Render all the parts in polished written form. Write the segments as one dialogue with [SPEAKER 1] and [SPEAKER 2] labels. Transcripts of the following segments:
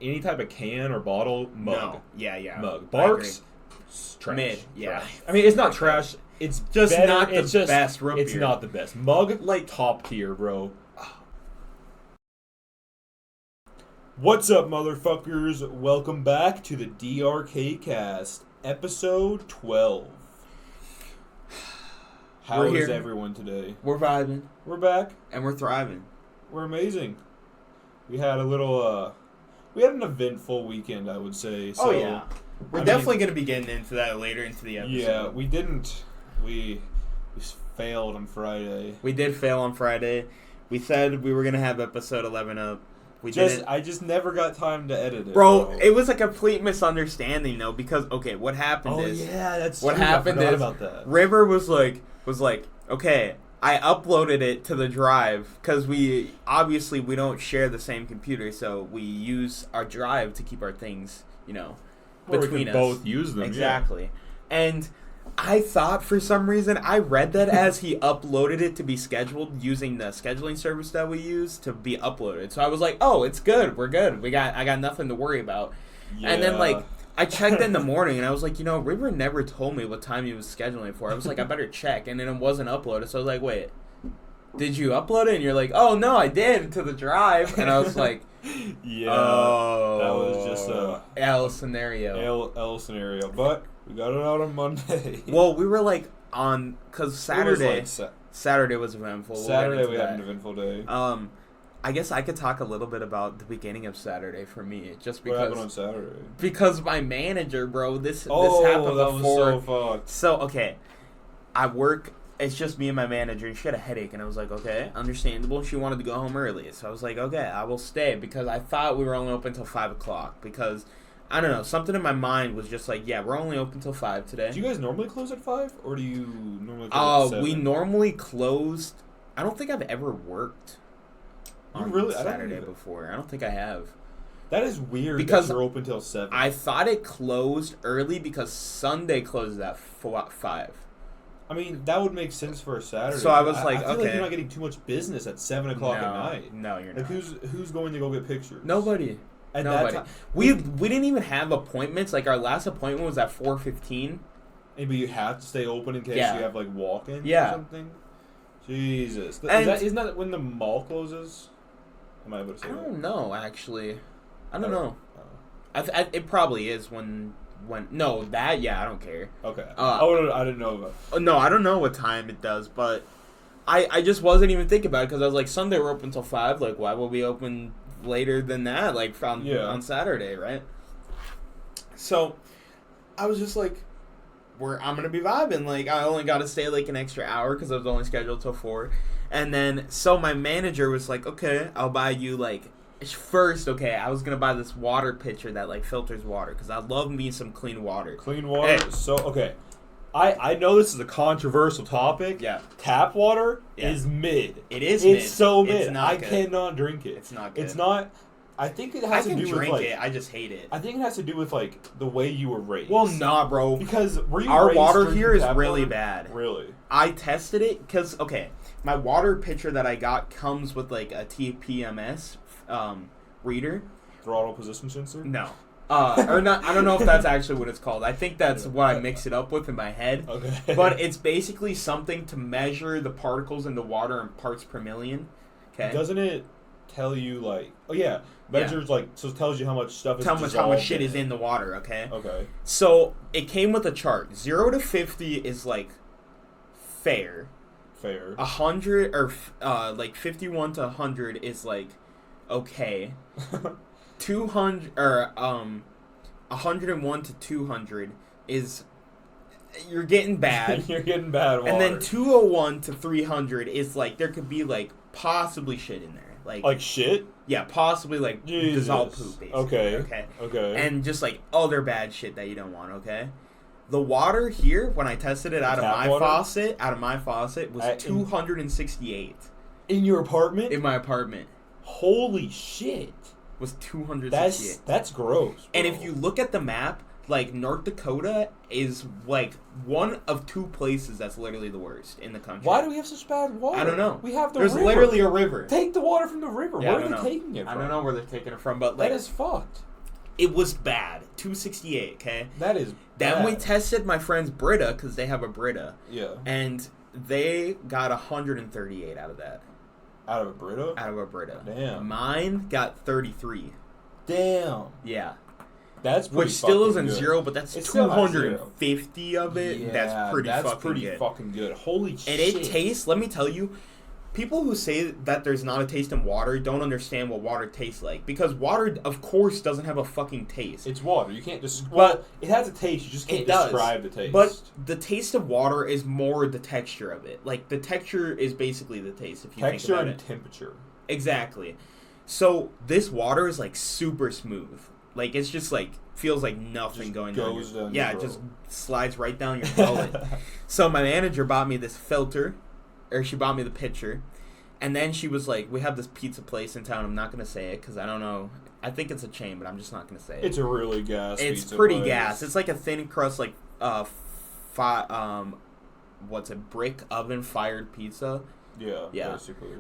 [SPEAKER 1] any type of can or bottle, mug.
[SPEAKER 2] No. Yeah.
[SPEAKER 1] Mug. Barks, trash.
[SPEAKER 2] Mid, yeah.
[SPEAKER 1] Trash. I mean, it's not trash. It's
[SPEAKER 2] just
[SPEAKER 1] better.
[SPEAKER 2] not the
[SPEAKER 1] It's just,
[SPEAKER 2] best root
[SPEAKER 1] It's
[SPEAKER 2] beer.
[SPEAKER 1] not the best. Mug,
[SPEAKER 2] Like,
[SPEAKER 1] top tier, bro. What's up, motherfuckers? Welcome back to the DRK KAST, episode 12. How is everyone today?
[SPEAKER 2] We're vibing.
[SPEAKER 1] We're back.
[SPEAKER 2] And we're thriving.
[SPEAKER 1] We're amazing. We had a little, we had an eventful weekend, I would say. So,
[SPEAKER 2] yeah. We're definitely going to be getting into that later into the episode.
[SPEAKER 1] Yeah, we didn't. We failed on Friday.
[SPEAKER 2] We did fail on Friday. We said we were going to have episode 11 up.
[SPEAKER 1] I just never got time to edit it.
[SPEAKER 2] Bro, it was a complete misunderstanding, though, because, okay, what happened is...
[SPEAKER 1] Oh, yeah, that's
[SPEAKER 2] what
[SPEAKER 1] true.
[SPEAKER 2] happened
[SPEAKER 1] I forgot
[SPEAKER 2] is
[SPEAKER 1] about that.
[SPEAKER 2] River was like, okay, I uploaded it to the drive, because we don't share the same computer, so we use our drive to keep our things, between us.
[SPEAKER 1] Both use them,
[SPEAKER 2] exactly. Yeah. And I thought for some reason, I read that as he uploaded it to be scheduled using the scheduling service that we use to be uploaded. So I was like, oh, it's good. We're good. I got nothing to worry about. Yeah. And then, I checked in the morning, and I was like, River never told me what time he was scheduling for. I was like, I better check. And then it wasn't uploaded. So I was like, wait, did you upload it? And you're like, oh, no, I did, to the drive. And I was like,
[SPEAKER 1] yeah, that was just a
[SPEAKER 2] L scenario.
[SPEAKER 1] L scenario. But we got it out on Monday.
[SPEAKER 2] Well, we were because Saturday. Saturday was eventful.
[SPEAKER 1] Saturday we had an eventful day.
[SPEAKER 2] I guess I could talk a little bit about the beginning of Saturday for me, just because.
[SPEAKER 1] What happened on Saturday?
[SPEAKER 2] Because my manager, bro, this happened
[SPEAKER 1] that
[SPEAKER 2] before.
[SPEAKER 1] Was so fucked.
[SPEAKER 2] So okay, I work. It's just me and my manager, and she had a headache, and I was like, okay, understandable. She wanted to go home early, so I was like, okay, I will stay, because I thought we were only open until 5 o'clock, because, I don't know, something in my mind was just like, yeah, we're only open till 5 today.
[SPEAKER 1] Do you guys normally close at 5, or do you normally close at 7?
[SPEAKER 2] We normally closed, I don't think I've ever worked on Saturday before. I don't think I have.
[SPEAKER 1] That is weird
[SPEAKER 2] because
[SPEAKER 1] that you're open till 7.
[SPEAKER 2] I thought it closed early because Sunday closes at 5.
[SPEAKER 1] I mean, that would make sense for a Saturday.
[SPEAKER 2] So I was like,
[SPEAKER 1] I feel
[SPEAKER 2] okay.
[SPEAKER 1] like you're not getting too much business at 7 o'clock at night.
[SPEAKER 2] No, you're not.
[SPEAKER 1] Who's going to go get pictures?
[SPEAKER 2] Nobody.
[SPEAKER 1] Nobody.
[SPEAKER 2] We didn't even have appointments. Our last appointment was at 4:15.
[SPEAKER 1] But you have to stay open in case you have walk-ins or something. Jesus, isn't that when the mall closes? Am I able to say that?
[SPEAKER 2] I don't know. Actually, I don't know. It probably is when. No, I don't care.
[SPEAKER 1] Okay. No, I didn't know about.
[SPEAKER 2] No, I don't know what time it does, but I just wasn't even thinking about it, because I was like, Sunday we're open till 5. Like, why will we open later than that? On Saturday, right? So I was just like, I'm gonna be vibing. Like, I only got to stay an extra hour because I was only scheduled till 4. And then so my manager was like, okay, I'll buy you first, I was going to buy this water pitcher that, filters water, because I love me some clean water.
[SPEAKER 1] Clean water? Hey. So, okay. I know this is a controversial topic.
[SPEAKER 2] Yeah.
[SPEAKER 1] Tap water is mid.
[SPEAKER 2] It is mid.
[SPEAKER 1] It's so mid.
[SPEAKER 2] It's not good.
[SPEAKER 1] Cannot drink it.
[SPEAKER 2] It's not good.
[SPEAKER 1] It's not... I think it has to do with,
[SPEAKER 2] I can drink it. I just hate it.
[SPEAKER 1] I think it has to do with, the way you were raised.
[SPEAKER 2] Well, nah, bro.
[SPEAKER 1] Because
[SPEAKER 2] our water here is really bad.
[SPEAKER 1] Really?
[SPEAKER 2] I tested it because, my water pitcher that I got comes with, a TPMS reader.
[SPEAKER 1] Throttle position sensor?
[SPEAKER 2] No. Or not. I don't know if that's actually what it's called. I think that's what I mix it up with in my head.
[SPEAKER 1] Okay.
[SPEAKER 2] But it's basically something to measure the particles in the water in parts per million. Okay.
[SPEAKER 1] Doesn't it tell you measures so it tells you how much stuff is dissolved?
[SPEAKER 2] How much shit is in the water. Okay.
[SPEAKER 1] Okay.
[SPEAKER 2] So it came with a chart. 0 to 50 is fair.
[SPEAKER 1] Fair.
[SPEAKER 2] 100 or 51 to 100 is okay. 200 or 101 to 200 is you're getting bad.
[SPEAKER 1] You're getting bad water.
[SPEAKER 2] And then 201 to 300 is there could be possibly shit in there.
[SPEAKER 1] Shit?
[SPEAKER 2] Yeah, possibly dissolved poop, basically.
[SPEAKER 1] Okay.
[SPEAKER 2] And just other bad shit that you don't want, okay? The water here, when I tested it out of my faucet, was 268.
[SPEAKER 1] In your apartment?
[SPEAKER 2] In my apartment.
[SPEAKER 1] Holy shit.
[SPEAKER 2] Was 268.
[SPEAKER 1] That's gross, bro.
[SPEAKER 2] And if you look at the map, North Dakota is one of 2 places that's literally the worst in the country.
[SPEAKER 1] Why do we have such bad water?
[SPEAKER 2] I don't know.
[SPEAKER 1] We have
[SPEAKER 2] There's literally a river.
[SPEAKER 1] Take the water from the river.
[SPEAKER 2] Yeah,
[SPEAKER 1] where are they taking it from?
[SPEAKER 2] I don't know where they're taking it from, but
[SPEAKER 1] that is fucked.
[SPEAKER 2] It was bad. 268, okay?
[SPEAKER 1] That is
[SPEAKER 2] Then
[SPEAKER 1] bad.
[SPEAKER 2] we tested my friend's Brita, because they have a Brita.
[SPEAKER 1] Yeah.
[SPEAKER 2] And they got 138 out of that.
[SPEAKER 1] Out of a Brita?
[SPEAKER 2] Out of a Brita.
[SPEAKER 1] Damn.
[SPEAKER 2] Mine got 33.
[SPEAKER 1] Damn.
[SPEAKER 2] Yeah.
[SPEAKER 1] That's pretty
[SPEAKER 2] Which still isn't
[SPEAKER 1] good.
[SPEAKER 2] zero, but that's
[SPEAKER 1] it's
[SPEAKER 2] 250 of it.
[SPEAKER 1] Yeah,
[SPEAKER 2] that's pretty
[SPEAKER 1] good. Fucking good. Holy shit.
[SPEAKER 2] And it tastes, let me tell you, people who say that there's not a taste in water don't understand what water tastes like. Because water, of course, doesn't have a fucking taste.
[SPEAKER 1] It's water. You can't just... Well, it has a taste. You just can't describe the taste.
[SPEAKER 2] But the taste of water is more the texture of it. Like, the texture is basically the taste, if you think about it.
[SPEAKER 1] Texture and temperature.
[SPEAKER 2] Exactly. So, this water is, like, super smooth. Like, it's just, like, feels like nothing going down your throat. Yeah, it just slides right down your gullet. So, my manager bought me this filter... Or she bought me the pitcher. And then she was like, we have this pizza place in town. I'm not going to say it because I don't know. I think it's a chain, but I'm just not going to say it.
[SPEAKER 1] It's a really gas
[SPEAKER 2] It's
[SPEAKER 1] pizza
[SPEAKER 2] pretty
[SPEAKER 1] place.
[SPEAKER 2] gas. It's like a thin crust, like, brick oven fired pizza.
[SPEAKER 1] Yeah, basically.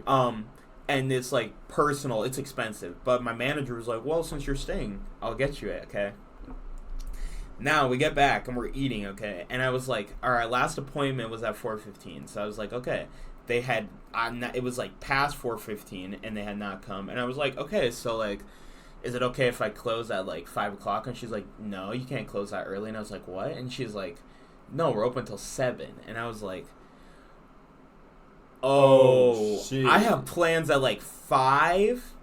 [SPEAKER 2] And it's like personal. It's expensive. But my manager was like, well, since you're staying, I'll get you it, okay? Now we get back and we're eating, okay? And I was like, all right, last appointment was at 4:15. So I was like, okay. They had, it was like past 4:15 and they had not come. And I was like, okay, so like, is it okay if I close at like 5 o'clock? And she's like, no, you can't close that early. And I was like, what? And she's like, no, we're open till 7. And I was like, oh shit. I have plans at like 5.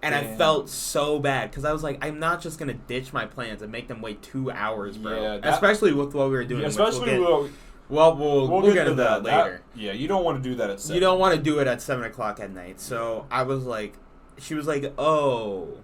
[SPEAKER 2] And damn. I felt so bad because I was like, I'm not just going to ditch my plans and make them wait 2 hours, bro. Yeah, especially with what we were doing.
[SPEAKER 1] Yeah, especially
[SPEAKER 2] we'll get into that later.
[SPEAKER 1] Yeah, you don't want to do that at 7.
[SPEAKER 2] You don't want to do it at 7 o'clock at night. So I was like, she was like, oh.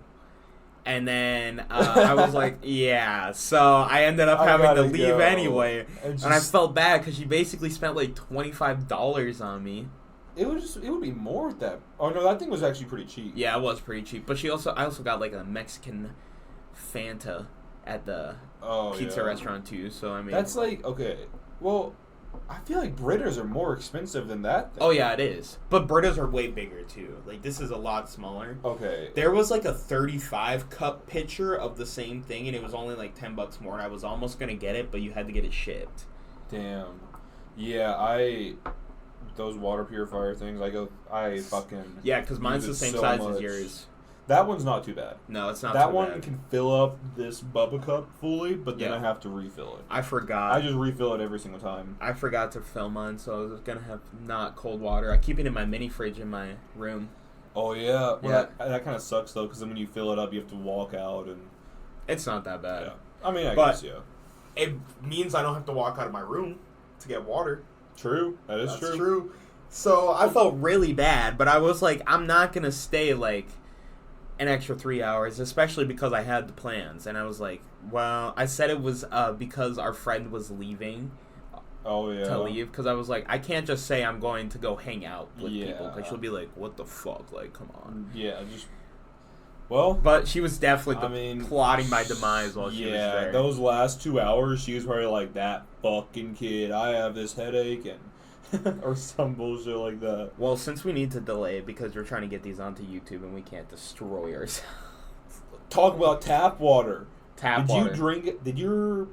[SPEAKER 2] And then I was like, yeah. So I ended up having to leave anyway. And I felt bad because she basically spent like $25 on me.
[SPEAKER 1] It would be more with that. Oh no, that thing was actually pretty cheap.
[SPEAKER 2] Yeah, it was pretty cheap. But I also got like a Mexican Fanta at the pizza restaurant too. So I mean,
[SPEAKER 1] that's like okay. Well, I feel like Britas are more expensive than that thing.
[SPEAKER 2] Oh yeah, it is. But Britas are way bigger too. Like this is a lot smaller.
[SPEAKER 1] Okay.
[SPEAKER 2] There was like a 35 cup pitcher of the same thing, and it was only like $10 more. And I was almost gonna get it, but you had to get it shipped.
[SPEAKER 1] Damn. Yeah, those water purifier things, I fucking...
[SPEAKER 2] Yeah, because mine's the same size as yours.
[SPEAKER 1] That one's not too bad.
[SPEAKER 2] No, it's not
[SPEAKER 1] that
[SPEAKER 2] too bad.
[SPEAKER 1] That one can fill up this Bubba cup fully, but then I have to refill it.
[SPEAKER 2] I forgot.
[SPEAKER 1] I just refill it every single time.
[SPEAKER 2] I forgot to fill mine, so I was going to have not cold water. I keep it in my mini fridge in my room.
[SPEAKER 1] Oh, yeah. Well, that kind of sucks, though, because then when you fill it up, you have to walk out and...
[SPEAKER 2] It's not that bad.
[SPEAKER 1] Yeah. I mean, I guess, yeah.
[SPEAKER 2] It means I don't have to walk out of my room to get water.
[SPEAKER 1] True. That's true.
[SPEAKER 2] So I felt really bad, but I was like, I'm not going to stay like an extra 3 hours, especially because I had the plans. And I was like, well, I said it was because our friend was leaving to leave. Because I was like, I can't just say I'm going to go hang out with people. Because she'll be like, what the fuck? Like, come on.
[SPEAKER 1] Yeah, just... Well...
[SPEAKER 2] But she was definitely plotting my demise while she was there.
[SPEAKER 1] Yeah, those last 2 hours, she was probably like, that fucking kid, I have this headache and... or some bullshit like that.
[SPEAKER 2] Well, since we need to delay because we're trying to get these onto YouTube and we can't destroy ourselves.
[SPEAKER 1] Talk about tap water.
[SPEAKER 2] Did you
[SPEAKER 1] drink it? Did your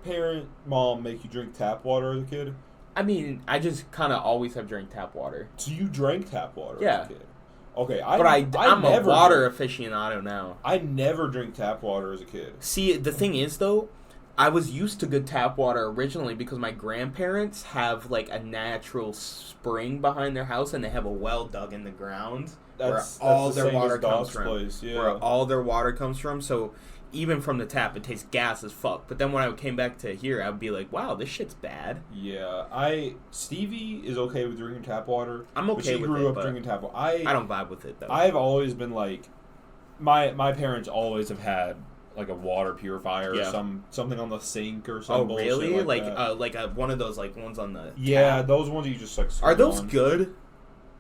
[SPEAKER 1] mom make you drink tap water as a kid?
[SPEAKER 2] I mean, I just kind of always have drank tap water.
[SPEAKER 1] So you drank tap water as a kid? Okay,
[SPEAKER 2] I'm a water aficionado now.
[SPEAKER 1] I never drank tap water as a kid.
[SPEAKER 2] See, the thing is, though, I was used to good tap water originally because my grandparents have like a natural spring behind their house and they have a well dug in the ground where all their water comes from. Where all their water comes from. So even from the tap, it tastes gas as fuck. But then when I came back to here, I'd be like, wow, this shit's bad.
[SPEAKER 1] Yeah, Stevie is okay with drinking tap water.
[SPEAKER 2] I'm okay with it. She grew up
[SPEAKER 1] drinking tap water. I
[SPEAKER 2] don't vibe with it though.
[SPEAKER 1] I've always been like, my parents always have had like a water purifier or something on the sink or something.
[SPEAKER 2] Oh, really?
[SPEAKER 1] Like
[SPEAKER 2] one of those like ones on the
[SPEAKER 1] tap. Those ones you just like.
[SPEAKER 2] Are those good?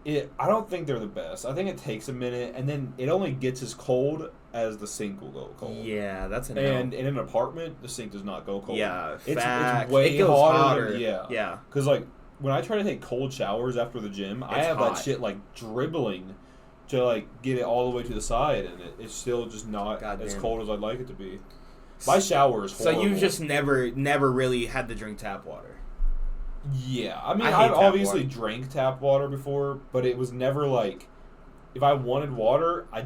[SPEAKER 1] I don't think they're the best. I think it takes a minute, and then it only gets as cold as the sink will go cold.
[SPEAKER 2] Yeah, that's an
[SPEAKER 1] and in an apartment, the sink does not go cold.
[SPEAKER 2] Yeah,
[SPEAKER 1] it's way hotter.
[SPEAKER 2] Yeah.
[SPEAKER 1] Because like when I try to take cold showers after the gym, I have that shit like dribbling to like get it all the way to the side, and it's still just not as cold as I'd like it to be. My shower is horrible.
[SPEAKER 2] So you've just never really had to drink tap water.
[SPEAKER 1] Yeah, I mean, I've obviously drank tap water before, but it was never like, if I wanted water, I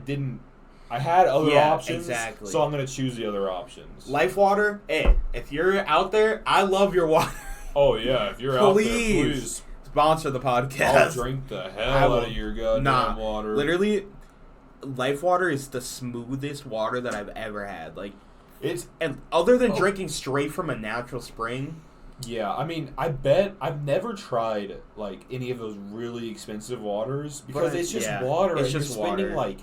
[SPEAKER 1] had other options, exactly. So I'm going to choose the other options.
[SPEAKER 2] Life water, hey, if you're out there, I love your water.
[SPEAKER 1] Oh, yeah, if you're out there, please.
[SPEAKER 2] Sponsor the podcast.
[SPEAKER 1] I'll drink the hell out of your goddamn water.
[SPEAKER 2] Literally, Life water is the smoothest water that I've ever had. Like, and other than drinking straight from a natural spring.
[SPEAKER 1] Yeah, I mean, I bet I've never tried like any of those really expensive waters because it's just water. It's just you're spending like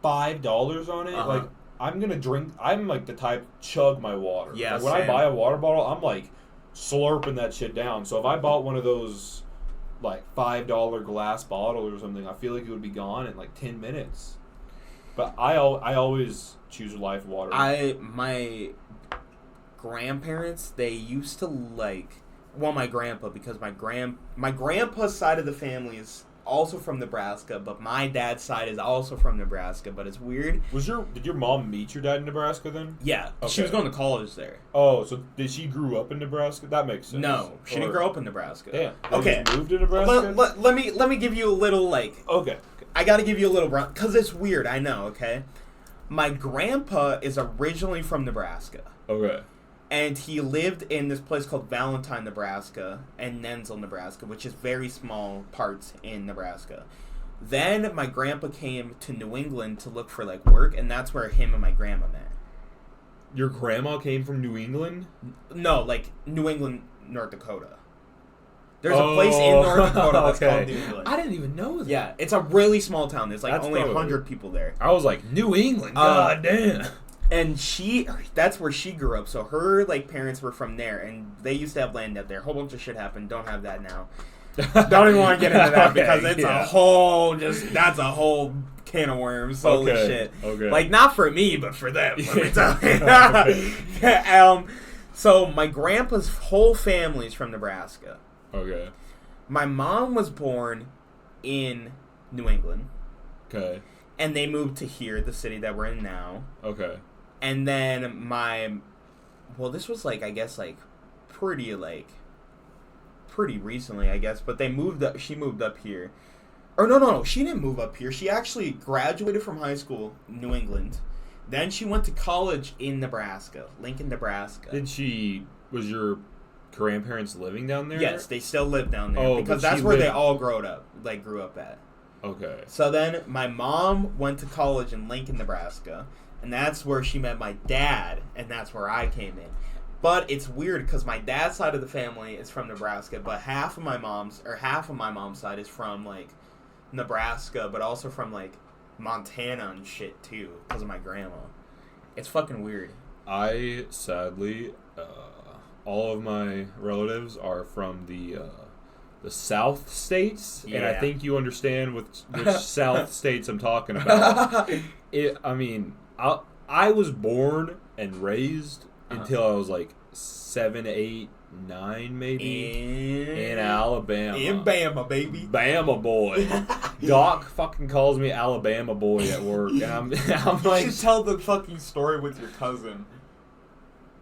[SPEAKER 1] $5 on it. Like I'm like the type to chug my water. Yeah, like, when I buy a water bottle, I'm like slurping that shit down. So if I bought one of those like $5 glass bottles or something, I feel like it would be gone in like 10 minutes. But I always choose Life water.
[SPEAKER 2] My grandparents, they used to like, well, my grandpa, because my grandpa's side of the family is also from Nebraska, but my dad's side is also from Nebraska, but it's weird.
[SPEAKER 1] Did your mom meet your dad in Nebraska then?
[SPEAKER 2] Yeah, okay. She was going to college there.
[SPEAKER 1] Oh, so she grew up in Nebraska? That makes sense.
[SPEAKER 2] No, she didn't grow up in Nebraska.
[SPEAKER 1] Yeah. Okay. Just moved to Nebraska?
[SPEAKER 2] Let me give you a little, like...
[SPEAKER 1] Okay.
[SPEAKER 2] I gotta give you a little... Because it's weird, I know, okay? My grandpa is originally from Nebraska.
[SPEAKER 1] Okay.
[SPEAKER 2] And he lived in this place called Valentine, Nebraska, and Nensel, Nebraska, which is very small parts in Nebraska. Then my grandpa came to New England to look for, like, work, and that's where him and my grandma met.
[SPEAKER 1] Your grandma came from New England?
[SPEAKER 2] No, like, New England, North Dakota. There's a place in North Dakota that's called New England.
[SPEAKER 1] I didn't even know that.
[SPEAKER 2] Yeah, it's a really small town. There's, like, that's only 100 people there.
[SPEAKER 1] I was like, New England? God damn.
[SPEAKER 2] And that's where she grew up. So her, like, parents were from there, and they used to have land out there. A whole bunch of shit happened. Don't have that now. Don't even want to get into that because it's that's a whole can of worms. Holy shit.
[SPEAKER 1] Okay.
[SPEAKER 2] Like, not for me, but for them. Let me tell you. So my grandpa's whole family's from Nebraska.
[SPEAKER 1] Okay.
[SPEAKER 2] My mom was born in New England.
[SPEAKER 1] Okay.
[SPEAKER 2] And they moved to here, the city that we're in now.
[SPEAKER 1] Okay.
[SPEAKER 2] And then this was like, I guess, like, pretty recently, I guess, but she moved up here. Or no, she didn't move up here. She actually graduated from high school in New England. Then she went to college in Nebraska, Lincoln, Nebraska.
[SPEAKER 1] Was your grandparents living down there?
[SPEAKER 2] Yes, they still live down there because that's where they all grew up at.
[SPEAKER 1] Okay.
[SPEAKER 2] So then my mom went to college in Lincoln, Nebraska, and that's where she met my dad, and that's where I came in. But it's weird because my dad's side of the family is from Nebraska, but half of my mom's side is from, like, Nebraska, but also from, like, Montana and shit too because of my grandma. It's fucking weird.
[SPEAKER 1] I sadly, all of my relatives are from the South states, and I think you understand which South states I'm talking about. I was born and raised until I was like 7, 8, 9, maybe in Alabama.
[SPEAKER 2] In Bama, baby.
[SPEAKER 1] Bama boy. Doc fucking calls me Alabama boy at work, and I'm like,
[SPEAKER 2] you should tell the fucking story with your cousin.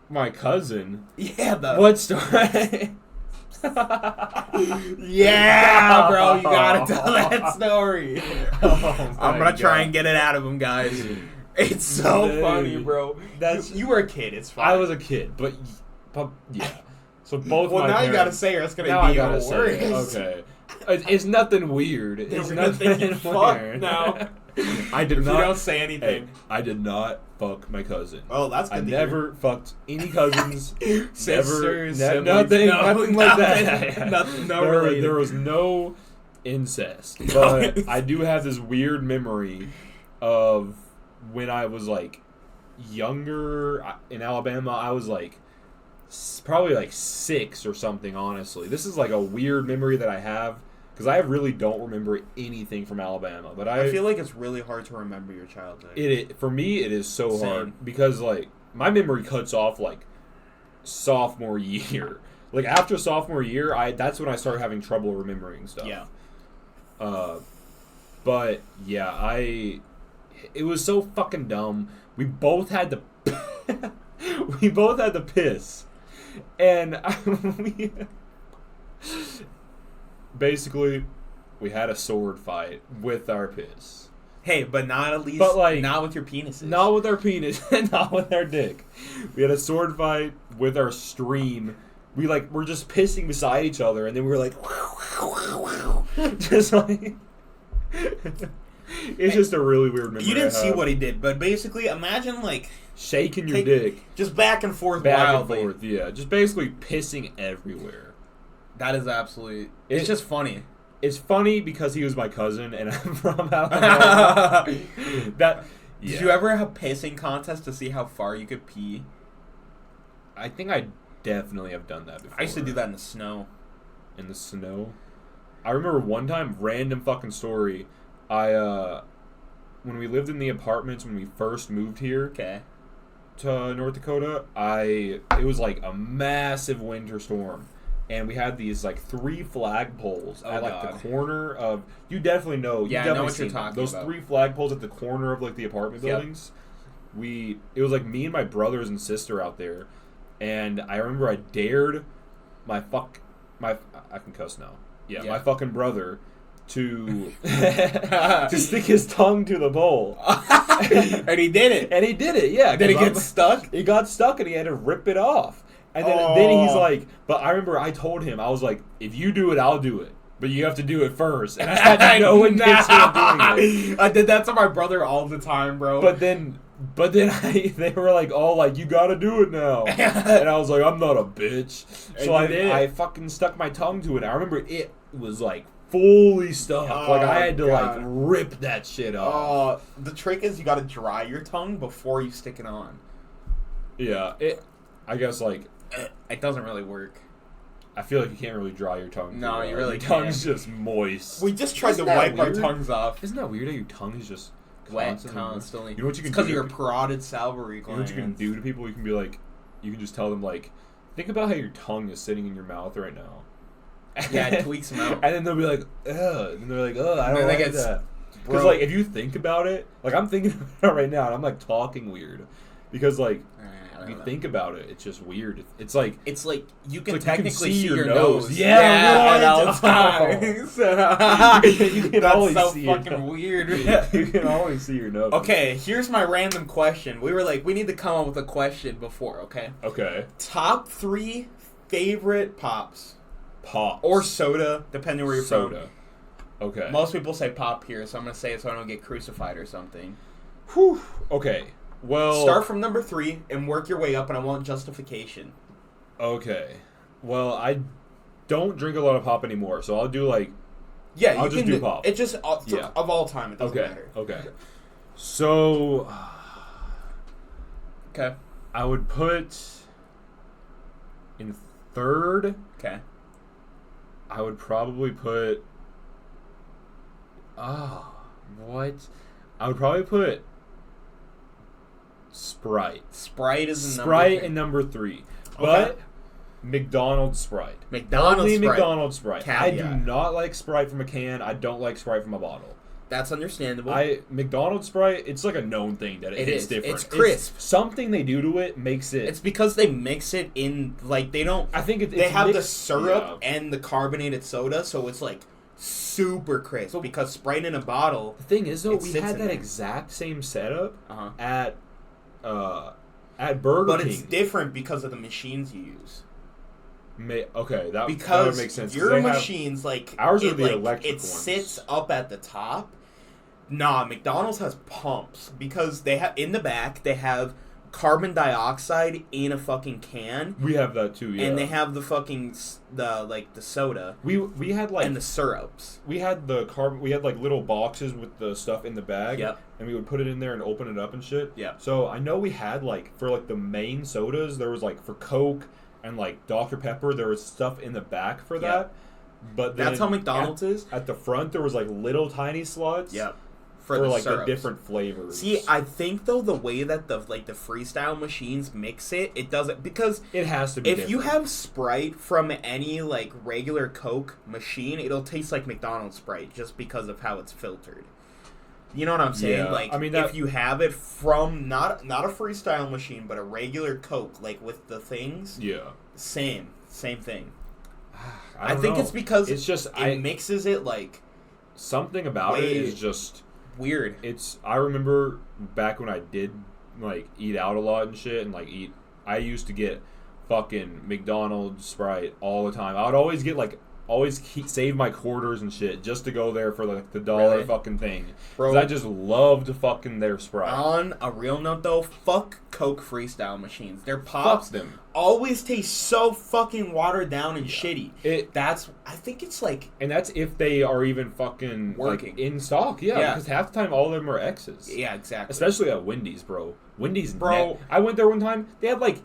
[SPEAKER 1] My cousin?
[SPEAKER 2] Yeah,
[SPEAKER 1] what story?
[SPEAKER 2] Yeah, bro, you gotta tell that story. I'm gonna try and get it out of him, guys. It's so funny, bro. You were a kid. It's fine.
[SPEAKER 1] I was a kid, but yeah. So both.
[SPEAKER 2] Well, now you gotta say it. It's gonna be worse.
[SPEAKER 1] Okay. It's nothing weird. It's nothing weird.
[SPEAKER 2] No.
[SPEAKER 1] I did not.
[SPEAKER 2] You don't say anything.
[SPEAKER 1] Hey, I did not fuck my cousin.
[SPEAKER 2] Oh, that's good.
[SPEAKER 1] I never fucked any cousins.
[SPEAKER 2] Sisters,
[SPEAKER 1] nothing like that.
[SPEAKER 2] Nothing.
[SPEAKER 1] There was no incest, but I do have this weird memory of when I was like younger in Alabama. I was like probably like 6 or something. Honestly, this is like a weird memory that I have. Because I really don't remember anything from Alabama, but I
[SPEAKER 2] feel like it's really hard to remember your childhood.
[SPEAKER 1] For me, it is so hard because like my memory cuts off like sophomore year. Like after sophomore year, that's when I start having trouble remembering stuff.
[SPEAKER 2] Yeah.
[SPEAKER 1] But yeah, it was so fucking dumb. We both had to piss, and basically we had a sword fight with our piss.
[SPEAKER 2] Hey, but not with your penises.
[SPEAKER 1] Not with our penis, and not with our dick. We had a sword fight with our stream. We're just pissing beside each other, and then we were like, just like. It's just a really weird memory.
[SPEAKER 2] You didn't see what he did, but basically, imagine
[SPEAKER 1] shaking your dick,
[SPEAKER 2] just back and forth,
[SPEAKER 1] yeah, just basically pissing everywhere.
[SPEAKER 2] That is absolutely. It's just funny.
[SPEAKER 1] It's funny because he was my cousin, and I'm from Alabama.
[SPEAKER 2] Did you ever have a pissing contest to see how far you could pee?
[SPEAKER 1] I think I definitely have done that before.
[SPEAKER 2] I used to do that in the snow.
[SPEAKER 1] In the snow? I remember one time, random fucking story. When we lived in the apartments when we first moved here to North Dakota, it was like a massive winter storm, and we had these 3 flagpoles at the corner of. You definitely know.
[SPEAKER 2] Yeah, I know what you're talking
[SPEAKER 1] about. Those 3 flagpoles at the corner of the apartment buildings. It was me and my brothers and sister out there, and I remember I dared I can cuss now. Yeah, my fucking brother to stick his tongue to the bowl.
[SPEAKER 2] And he did it.
[SPEAKER 1] Yeah.
[SPEAKER 2] Did it get stuck?
[SPEAKER 1] He got stuck and he had to rip it off. And then he's like, but I remember I told him, I was like, if you do it, I'll do it. But you have to do it first. And I had no intention of doing it.
[SPEAKER 2] I did that to my brother all the time, bro.
[SPEAKER 1] But then they were like, oh, you gotta do it now. And I was like, I'm not a bitch. So I fucking stuck my tongue to it. I remember it was fully stuck. I had to rip that shit off.
[SPEAKER 2] The trick is you gotta dry your tongue before you stick it on.
[SPEAKER 1] Yeah, I guess
[SPEAKER 2] it doesn't really work.
[SPEAKER 1] I feel like you can't really dry your tongue.
[SPEAKER 2] No, you really
[SPEAKER 1] can't. Your tongue's just moist.
[SPEAKER 2] We just tried to wipe our tongues off.
[SPEAKER 1] Isn't that weird how your tongue is just
[SPEAKER 2] wet constantly?
[SPEAKER 1] You know what you can do?
[SPEAKER 2] Because of your parotid salivary gland.
[SPEAKER 1] You know what you can do to people? You can be you can just tell them think about how your tongue is sitting in your mouth right now.
[SPEAKER 2] Yeah, it tweaks them out.
[SPEAKER 1] And then they'll be like, ugh. And they're like, ugh, I don't like that. Because, if you think about it, I'm thinking about it right now, and I'm, talking weird. Because, if you think about it, it's just weird. It's like
[SPEAKER 2] you can technically see your nose.
[SPEAKER 1] Yeah,
[SPEAKER 2] at all times.
[SPEAKER 1] You can
[SPEAKER 2] That's
[SPEAKER 1] always
[SPEAKER 2] so
[SPEAKER 1] see
[SPEAKER 2] fucking weird.
[SPEAKER 1] You can always see your nose.
[SPEAKER 2] Okay, here's my random question. We were we need to come up with a question before, okay?
[SPEAKER 1] Okay.
[SPEAKER 2] Top 3 favorite pops.
[SPEAKER 1] Pops.
[SPEAKER 2] Or soda, depending where you're from.
[SPEAKER 1] Soda. Okay.
[SPEAKER 2] Most people say pop here, so I'm going to say it so I don't get crucified or something.
[SPEAKER 1] Whew. Okay. Well,
[SPEAKER 2] start from number 3 and work your way up, and I want justification.
[SPEAKER 1] Okay. Well, I don't drink a lot of pop anymore, so I'll do I'll just do pop.
[SPEAKER 2] It's just of all time. It doesn't matter.
[SPEAKER 1] Okay. So.
[SPEAKER 2] Okay.
[SPEAKER 1] I would put in 3rd.
[SPEAKER 2] Okay.
[SPEAKER 1] I would probably put. What? I would probably put Sprite.
[SPEAKER 2] Sprite is
[SPEAKER 1] Sprite in number 3. But
[SPEAKER 2] okay.
[SPEAKER 1] McDonald's Sprite.
[SPEAKER 2] Only
[SPEAKER 1] McDonald's Sprite.
[SPEAKER 2] Caveat.
[SPEAKER 1] I do not like Sprite from a can. I don't like Sprite from a bottle.
[SPEAKER 2] That's understandable.
[SPEAKER 1] McDonald's Sprite, it's a known thing that it's different.
[SPEAKER 2] It's crisp.
[SPEAKER 1] Something they do to it makes it.
[SPEAKER 2] It's because they mix it in they don't.
[SPEAKER 1] I think
[SPEAKER 2] they have mixed, the syrup and the carbonated soda, so it's super crisp. Because Sprite in a bottle.
[SPEAKER 1] The thing is though, we had that exact same setup at Burger King.
[SPEAKER 2] But it's different because of the machines you use.
[SPEAKER 1] Okay, that would make sense.
[SPEAKER 2] Your machines,
[SPEAKER 1] ours are the electric
[SPEAKER 2] ones. It sits
[SPEAKER 1] ones.
[SPEAKER 2] up at the top. Nah, McDonald's has pumps because they have in the back. They have carbon dioxide in a fucking can.
[SPEAKER 1] We have that too, yeah.
[SPEAKER 2] And they have the fucking the soda.
[SPEAKER 1] We had
[SPEAKER 2] and the syrups.
[SPEAKER 1] We had the carbon. We had little boxes with the stuff in the bag.
[SPEAKER 2] Yep.
[SPEAKER 1] And we would put it in there and open it up and shit.
[SPEAKER 2] Yeah.
[SPEAKER 1] So I know we had for the main sodas there was for Coke. And Dr. Pepper, there was stuff in the back for that. But
[SPEAKER 2] that's how McDonald's is.
[SPEAKER 1] At the front, there was little tiny slots.
[SPEAKER 2] Yep.
[SPEAKER 1] For the different flavors.
[SPEAKER 2] See, I think though the way that the freestyle machines mix it doesn't because
[SPEAKER 1] it has to be.
[SPEAKER 2] If you have Sprite from any regular Coke machine, it'll taste like McDonald's Sprite just because of how it's filtered. You know what I'm saying?
[SPEAKER 1] Yeah.
[SPEAKER 2] Like,
[SPEAKER 1] I mean,
[SPEAKER 2] if you have it from not a freestyle machine, but a regular Coke, like with the things.
[SPEAKER 1] Yeah.
[SPEAKER 2] Same thing.
[SPEAKER 1] I
[SPEAKER 2] think it's because
[SPEAKER 1] it's just
[SPEAKER 2] it mixes it like
[SPEAKER 1] something about it is just
[SPEAKER 2] weird.
[SPEAKER 1] I remember back when I did like eat out a lot and shit, and like I used to get fucking McDonald's Sprite all the time. I would always get like save my quarters and shit just to go there for like the dollar fucking thing. Bro, I just loved fucking their Sprite.
[SPEAKER 2] On a real note though, fuck Coke freestyle machines. Their pops
[SPEAKER 1] them.
[SPEAKER 2] Always taste so fucking watered down and shitty. I think it's like,
[SPEAKER 1] and that's if they are even fucking working like, in stock. Yeah, because half the time all of them are X's.
[SPEAKER 2] Yeah, exactly.
[SPEAKER 1] Especially at Wendy's, bro. I went there one time. They had like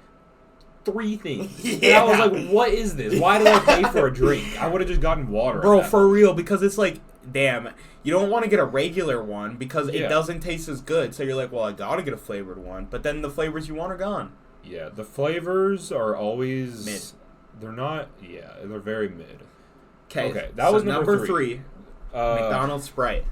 [SPEAKER 1] 3 things. Yeah. And I was like, what is this? Why did I pay for a drink? I would have just gotten water.
[SPEAKER 2] Bro, for real, because it's like, damn, you don't want to get a regular one because it doesn't taste as good. So you're like, well, I gotta get a flavored one. But then the flavors you want are gone.
[SPEAKER 1] Yeah, the flavors are always
[SPEAKER 2] mid.
[SPEAKER 1] They're not. Yeah, they're very mid.
[SPEAKER 2] Okay,
[SPEAKER 1] that was number 3.
[SPEAKER 2] McDonald's Sprite.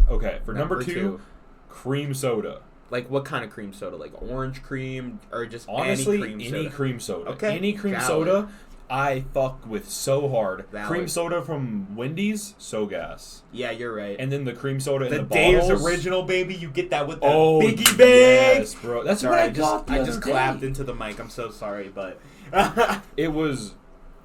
[SPEAKER 1] Okay, for number 2, cream soda.
[SPEAKER 2] Like, what kind of cream soda? Like orange cream or just
[SPEAKER 1] honestly
[SPEAKER 2] any cream soda?
[SPEAKER 1] Okay, any cream soda. I fuck with so hard. Cream soda from Wendy's, so gas.
[SPEAKER 2] Yeah, you're right.
[SPEAKER 1] And then the cream soda in the
[SPEAKER 2] Dave's
[SPEAKER 1] bottles.
[SPEAKER 2] Original, baby. You get that with the Biggie bag.
[SPEAKER 1] Yes, bro. That's what I got the
[SPEAKER 2] I
[SPEAKER 1] other
[SPEAKER 2] just
[SPEAKER 1] day.
[SPEAKER 2] clapped into the mic. I'm so sorry, but
[SPEAKER 1] it was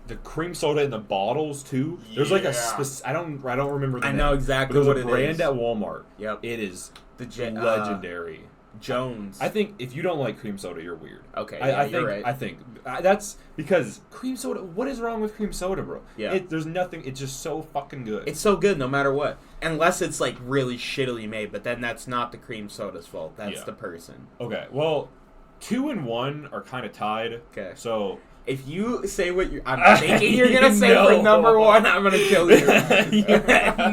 [SPEAKER 1] the cream soda in the bottles too. There's like I don't remember the name.
[SPEAKER 2] I know exactly
[SPEAKER 1] what
[SPEAKER 2] it is.
[SPEAKER 1] There's a brand at Walmart.
[SPEAKER 2] Yep.
[SPEAKER 1] It is legendary.
[SPEAKER 2] Jones.
[SPEAKER 1] I think if you don't like cream soda, you're weird.
[SPEAKER 2] Okay,
[SPEAKER 1] you're right. I think that's because cream soda. What is wrong with cream soda, bro?
[SPEAKER 2] Yeah.
[SPEAKER 1] There's nothing. It's just so fucking good.
[SPEAKER 2] It's so good no matter what. Unless it's like really shittily made, but then that's not the cream soda's fault. That's the person.
[SPEAKER 1] Okay. Well, 2 and 1 are kind of tied.
[SPEAKER 2] Okay.
[SPEAKER 1] So
[SPEAKER 2] if you say what I'm thinking you're gonna say for number 1, I'm gonna kill you.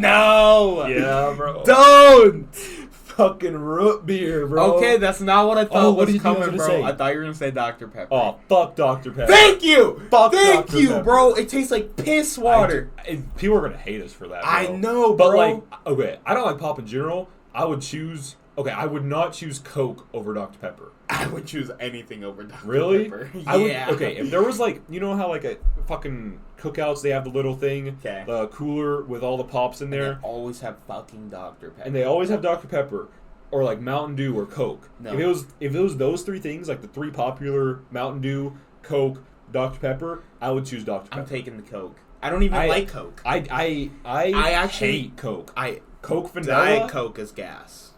[SPEAKER 2] No.
[SPEAKER 1] Yeah, bro.
[SPEAKER 2] Don't.
[SPEAKER 1] Fucking root beer, bro.
[SPEAKER 2] Okay, that's not what I thought was coming, bro.
[SPEAKER 1] Say?
[SPEAKER 2] I thought you were gonna say Dr. Pepper.
[SPEAKER 1] Oh, fuck Dr. Pepper.
[SPEAKER 2] Thank you! Thank you,
[SPEAKER 1] Pepper.
[SPEAKER 2] Bro. It tastes like piss water.
[SPEAKER 1] People are gonna hate us for that, bro.
[SPEAKER 2] I know,
[SPEAKER 1] bro.
[SPEAKER 2] But,
[SPEAKER 1] like, okay, I don't like pop in general. I would not choose Coke over Dr. Pepper.
[SPEAKER 2] I would choose anything over Dr.
[SPEAKER 1] Really?
[SPEAKER 2] Pepper.
[SPEAKER 1] Yeah. Okay, if there was like, you know how like a fucking cookouts, they have the little thing, the cooler with all the pops in there.
[SPEAKER 2] And they always have fucking Dr. Pepper.
[SPEAKER 1] And they always have Dr. Pepper. Or like Mountain Dew or Coke.
[SPEAKER 2] No.
[SPEAKER 1] If it was those 3 things, like the 3 popular Mountain Dew, Coke, Dr. Pepper, I would choose Dr. Pepper.
[SPEAKER 2] I'm taking the Coke. I don't even like Coke.
[SPEAKER 1] I actually hate Coke. Coke vanilla.
[SPEAKER 2] Diet Coke is gas.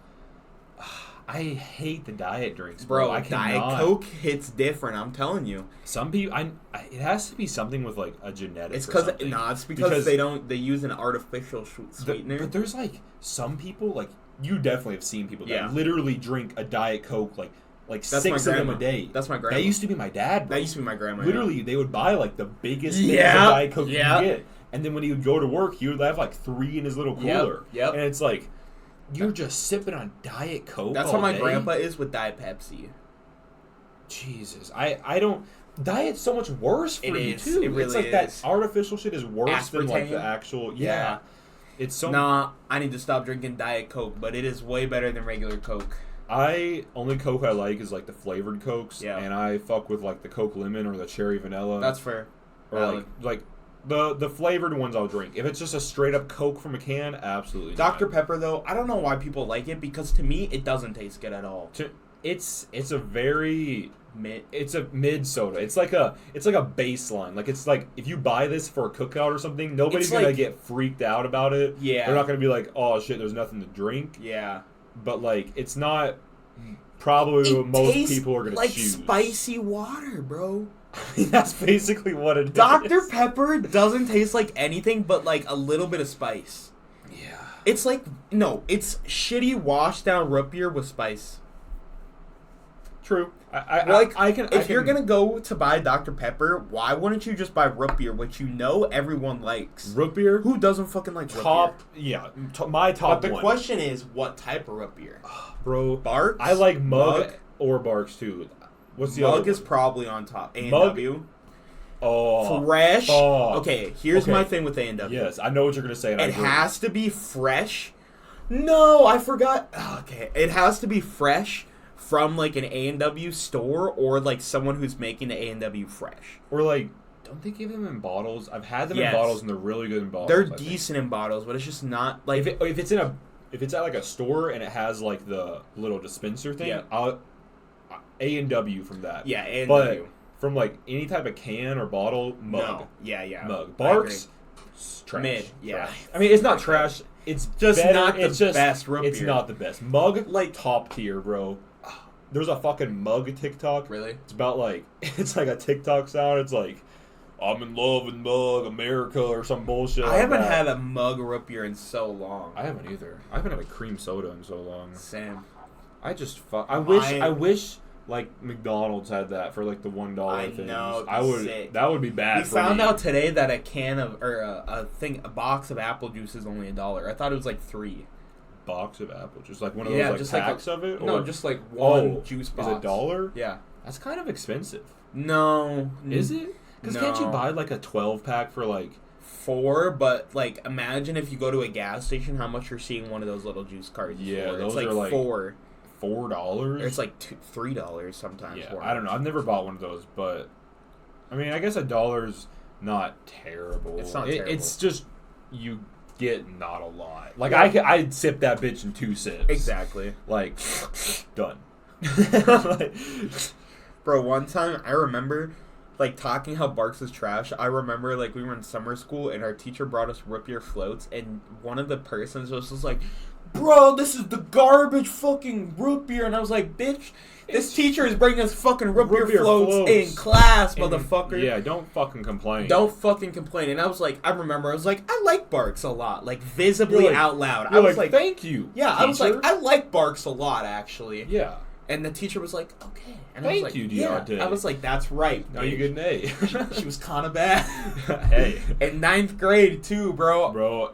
[SPEAKER 1] I hate the diet drinks,
[SPEAKER 2] bro.
[SPEAKER 1] I cannot.
[SPEAKER 2] Diet Coke hits different. I'm telling you.
[SPEAKER 1] Some people, it has to be something with like a genetic.
[SPEAKER 2] It's because it's because they use an artificial sweetener.
[SPEAKER 1] But there's like some people like you definitely have seen people that literally drink a Diet Coke like that's 6 of them a day.
[SPEAKER 2] That's my grandma.
[SPEAKER 1] That used to be my dad, bro.
[SPEAKER 2] That used to be my grandma.
[SPEAKER 1] Literally, they would buy like the biggest things of Diet Coke you could get, and then when he would go to work, he would have like 3 in his little cooler.
[SPEAKER 2] Yep.
[SPEAKER 1] And it's like. You're just sipping on Diet Coke.
[SPEAKER 2] That's
[SPEAKER 1] all
[SPEAKER 2] how my
[SPEAKER 1] day?
[SPEAKER 2] grandpa is with Diet Pepsi.
[SPEAKER 1] Jesus, I don't. Diet's so much worse for you too.
[SPEAKER 2] It really
[SPEAKER 1] it's like that artificial shit is worse than like the actual. Yeah. It's so.
[SPEAKER 2] Nah, I need to stop drinking Diet Coke, but it is way better than regular Coke.
[SPEAKER 1] Only Coke I like is like the flavored Cokes, and I fuck with like the Coke Lemon or the Cherry Vanilla.
[SPEAKER 2] That's fair.
[SPEAKER 1] Or like the flavored ones I'll drink. If it's just a straight up Coke from a can, absolutely.
[SPEAKER 2] Dr. Pepper though, I don't know why people like it because to me it doesn't taste good at all.
[SPEAKER 1] It's a very it's a mid soda. It's like a baseline. Like it's like if you buy this for a cookout or something, nobody's gonna get freaked out about it.
[SPEAKER 2] Yeah.
[SPEAKER 1] They're not gonna be like, oh shit, there's nothing to drink.
[SPEAKER 2] Yeah.
[SPEAKER 1] But like it's not probably what most people are gonna choose.
[SPEAKER 2] Like spicy water, bro.
[SPEAKER 1] That's basically what it is.
[SPEAKER 2] Dr. Pepper doesn't taste like anything but like a little bit of spice.
[SPEAKER 1] Yeah.
[SPEAKER 2] It's like it's shitty washed down root beer with spice.
[SPEAKER 1] True.
[SPEAKER 2] If you're gonna go to buy Dr. Pepper, why wouldn't you just buy root beer, which you know everyone likes?
[SPEAKER 1] Root beer?
[SPEAKER 2] Who doesn't fucking like root beer?
[SPEAKER 1] Yeah, my top.
[SPEAKER 2] But the question is, what type of root beer?
[SPEAKER 1] Bro,
[SPEAKER 2] Barks.
[SPEAKER 1] I like Mug or Barks too. What's the
[SPEAKER 2] Mug
[SPEAKER 1] other
[SPEAKER 2] is probably on top. A&W.
[SPEAKER 1] Oh,
[SPEAKER 2] fresh.
[SPEAKER 1] Oh.
[SPEAKER 2] Okay, here's my thing with A&W.
[SPEAKER 1] Yes, I know what you're gonna say. And
[SPEAKER 2] it has to be fresh, No, I forgot. Okay, it has to be fresh from like an A&W store or like someone who's making the A&W fresh.
[SPEAKER 1] Or like, don't they give them in bottles? I've had them in bottles and they're really good in bottles.
[SPEAKER 2] They're decent in bottles, but it's just not like
[SPEAKER 1] if it's at like a store and it has like the little dispenser thing, I'll A&W from that.
[SPEAKER 2] Yeah, A&W.
[SPEAKER 1] But from like any type of can or bottle, mug.
[SPEAKER 2] No. Yeah.
[SPEAKER 1] Mug. Barks, trash.
[SPEAKER 2] Mid, yeah.
[SPEAKER 1] Trash. I mean, it's not trash. It's
[SPEAKER 2] just
[SPEAKER 1] better.
[SPEAKER 2] not the best root beer.
[SPEAKER 1] It's not the best. Mug, like top tier, bro. There's a fucking mug TikTok.
[SPEAKER 2] Really?
[SPEAKER 1] It's about like it's like a TikTok sound. It's like, I'm in love with Mug America or some bullshit.
[SPEAKER 2] I haven't had a mug root beer in so long.
[SPEAKER 1] I haven't either. I haven't had a cream soda in so long.
[SPEAKER 2] Same.
[SPEAKER 1] I wish like McDonald's had that for like the $1 things. I would. Sick. That would be bad.
[SPEAKER 2] We found out today that a can of a box of apple juice is only $1. I thought it was like $3.
[SPEAKER 1] Box of apple juice, like one of those like packs of it.
[SPEAKER 2] No, just like one juice box.
[SPEAKER 1] Is $1?
[SPEAKER 2] Yeah,
[SPEAKER 1] that's kind of expensive.
[SPEAKER 2] No,
[SPEAKER 1] is it? Because can't you buy like a 12-pack for like
[SPEAKER 2] $4? But like, imagine if you go to a gas station, how much you're seeing one of those little juice cartons.
[SPEAKER 1] Yeah,
[SPEAKER 2] for.
[SPEAKER 1] those
[SPEAKER 2] it's like
[SPEAKER 1] are like
[SPEAKER 2] $4.
[SPEAKER 1] It's
[SPEAKER 2] like $3 sometimes.
[SPEAKER 1] Yeah, I don't know. I've never bought one of those, but I mean, I guess $1's not terrible.
[SPEAKER 2] It's not terrible.
[SPEAKER 1] It's just you get not a lot. Like I'd sip that bitch in 2 sips.
[SPEAKER 2] Exactly.
[SPEAKER 1] Like done.
[SPEAKER 2] Bro, one time I remember like talking how Barks is trash. I remember like we were in summer school and our teacher brought us root beer floats and one of the persons was just like, bro, this is the garbage fucking root beer. And I was like, bitch, this teacher is bringing us fucking root beer floats in class, motherfucker.
[SPEAKER 1] Yeah, don't fucking complain.
[SPEAKER 2] Don't fucking complain. And I was like, I like Barks a lot. Like, visibly out loud. I was like,
[SPEAKER 1] thank you.
[SPEAKER 2] Yeah, teacher. I was like, I like Barks a lot, actually.
[SPEAKER 1] Yeah.
[SPEAKER 2] And the teacher was like, okay. And
[SPEAKER 1] thank
[SPEAKER 2] I was like,
[SPEAKER 1] you, DRK.
[SPEAKER 2] I was like, that's right.
[SPEAKER 1] Now you get an A.
[SPEAKER 2] She was kind of bad.
[SPEAKER 1] Hey.
[SPEAKER 2] In 9th grade, too, bro.
[SPEAKER 1] Bro.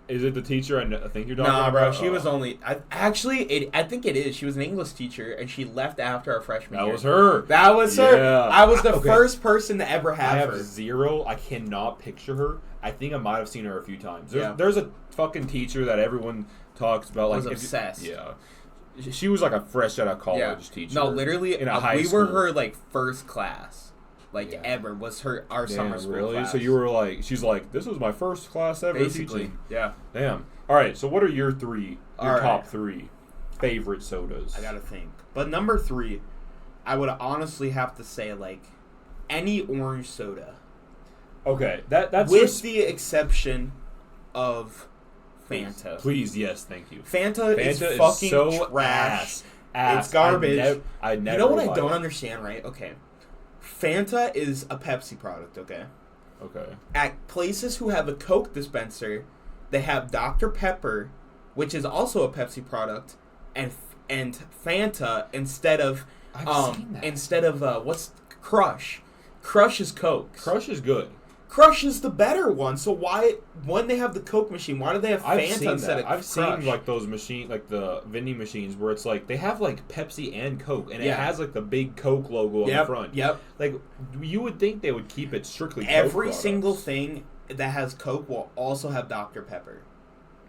[SPEAKER 1] Is it the teacher I think you're talking about?
[SPEAKER 2] Nah, bro. She was only... I think it is. She was an English teacher, and she left after our freshman year.
[SPEAKER 1] That was her.
[SPEAKER 2] That was her. I was the first person to ever have her.
[SPEAKER 1] I have zero. I cannot picture her. I think I might have seen her a few times. There's a fucking teacher that everyone talks about. Like,
[SPEAKER 2] was obsessed.
[SPEAKER 1] Yeah. She was like a fresh out of college teacher.
[SPEAKER 2] No, literally,
[SPEAKER 1] in a high school.
[SPEAKER 2] We were her, like, first class. Ever was our summer school class.
[SPEAKER 1] So you were like, she's like, this was my first class ever teaching.
[SPEAKER 2] Yeah.
[SPEAKER 1] Damn. All right. So what are your top 3 favorite sodas?
[SPEAKER 2] I gotta think. But number 3, I would honestly have to say like any orange soda.
[SPEAKER 1] Okay. That's
[SPEAKER 2] with the exception of Fanta.
[SPEAKER 1] Please, yes, thank you.
[SPEAKER 2] Fanta is fucking so trash. It's garbage.
[SPEAKER 1] I never.
[SPEAKER 2] You know what I don't understand, right? Okay. Fanta is a Pepsi product, okay?
[SPEAKER 1] Okay.
[SPEAKER 2] At places who have a Coke dispenser, they have Dr. Pepper, which is also a Pepsi product, and Fanta instead of what's Crush. Crush is Coke.
[SPEAKER 1] Crush is good.
[SPEAKER 2] Crush is the better one. So why, when they have the Coke machine, why do they have Fanta instead of Crush?
[SPEAKER 1] I've seen like those machines, like the vending machines, where it's like they have like Pepsi and Coke, and it has like the big Coke logo on the front.
[SPEAKER 2] Yep.
[SPEAKER 1] Like you would think they would keep it strictly Coke
[SPEAKER 2] every
[SPEAKER 1] products.
[SPEAKER 2] Single thing that has Coke will also have Dr. Pepper.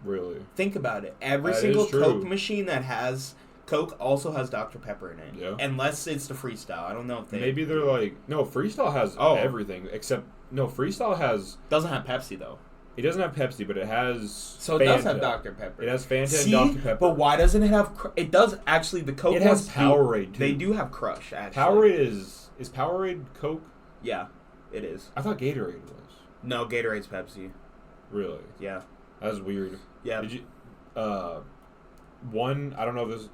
[SPEAKER 1] Really?
[SPEAKER 2] Think about it. Every single Coke machine that has Coke also has Dr. Pepper in it.
[SPEAKER 1] Yeah.
[SPEAKER 2] Unless it's the Freestyle. I don't know if they...
[SPEAKER 1] Maybe they're like... No, Freestyle has everything, except... No, Freestyle has...
[SPEAKER 2] Doesn't have Pepsi, though.
[SPEAKER 1] It doesn't have Pepsi, but it has
[SPEAKER 2] So it does have Dr. Pepper.
[SPEAKER 1] It has Fanta and Dr. Pepper.
[SPEAKER 2] But why doesn't it have... It does, actually, the Coke...
[SPEAKER 1] It has Powerade, too.
[SPEAKER 2] They do have Crush, actually.
[SPEAKER 1] Powerade is... Is Powerade Coke?
[SPEAKER 2] Yeah, it is.
[SPEAKER 1] I thought Gatorade was.
[SPEAKER 2] No, Gatorade's Pepsi.
[SPEAKER 1] Really?
[SPEAKER 2] Yeah.
[SPEAKER 1] That's weird.
[SPEAKER 2] Yeah.
[SPEAKER 1] Did you... One... I don't know if this...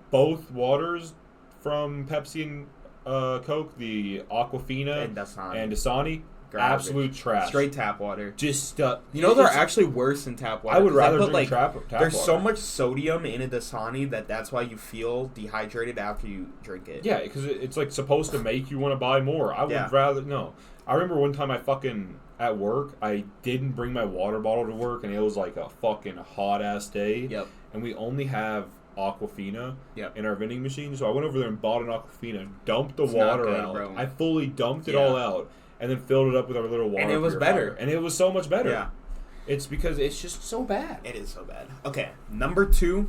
[SPEAKER 1] both waters from Pepsi and Coke, the Aquafina and Dasani, absolute trash.
[SPEAKER 2] Straight tap water.
[SPEAKER 1] Just
[SPEAKER 2] you know they're actually worse than tap water.
[SPEAKER 1] I would rather drink tap
[SPEAKER 2] water. There's so much sodium in a Dasani that's why you feel dehydrated after you drink it.
[SPEAKER 1] Yeah, because it's like supposed to make you want to buy more. I would rather no. I remember one time at work, I didn't bring my water bottle to work, and it was like a fucking hot ass day.
[SPEAKER 2] Yep.
[SPEAKER 1] And we only have Aquafina in our vending machine, so I went over there and bought an Aquafina, dumped the water out. Bro. I fully dumped it all out, and then filled it up with our little water.
[SPEAKER 2] And it was better.
[SPEAKER 1] And it was so much better.
[SPEAKER 2] Yeah.
[SPEAKER 1] It's because it's just so bad.
[SPEAKER 2] It is so bad. Okay, number 2.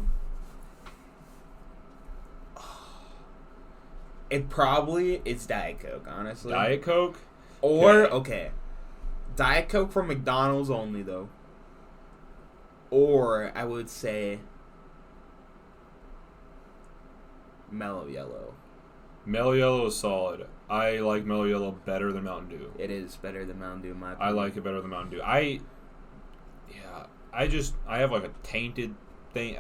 [SPEAKER 2] It probably is Diet Coke, honestly.
[SPEAKER 1] Diet Coke?
[SPEAKER 2] Or, okay, Diet Coke from McDonald's only, though. Or, I would say, Mellow Yellow.
[SPEAKER 1] Mellow Yellow is solid. I like Mellow Yellow better than Mountain Dew.
[SPEAKER 2] It is better than Mountain Dew, in my opinion.
[SPEAKER 1] I like it better than Mountain Dew. I have like a tainted thing.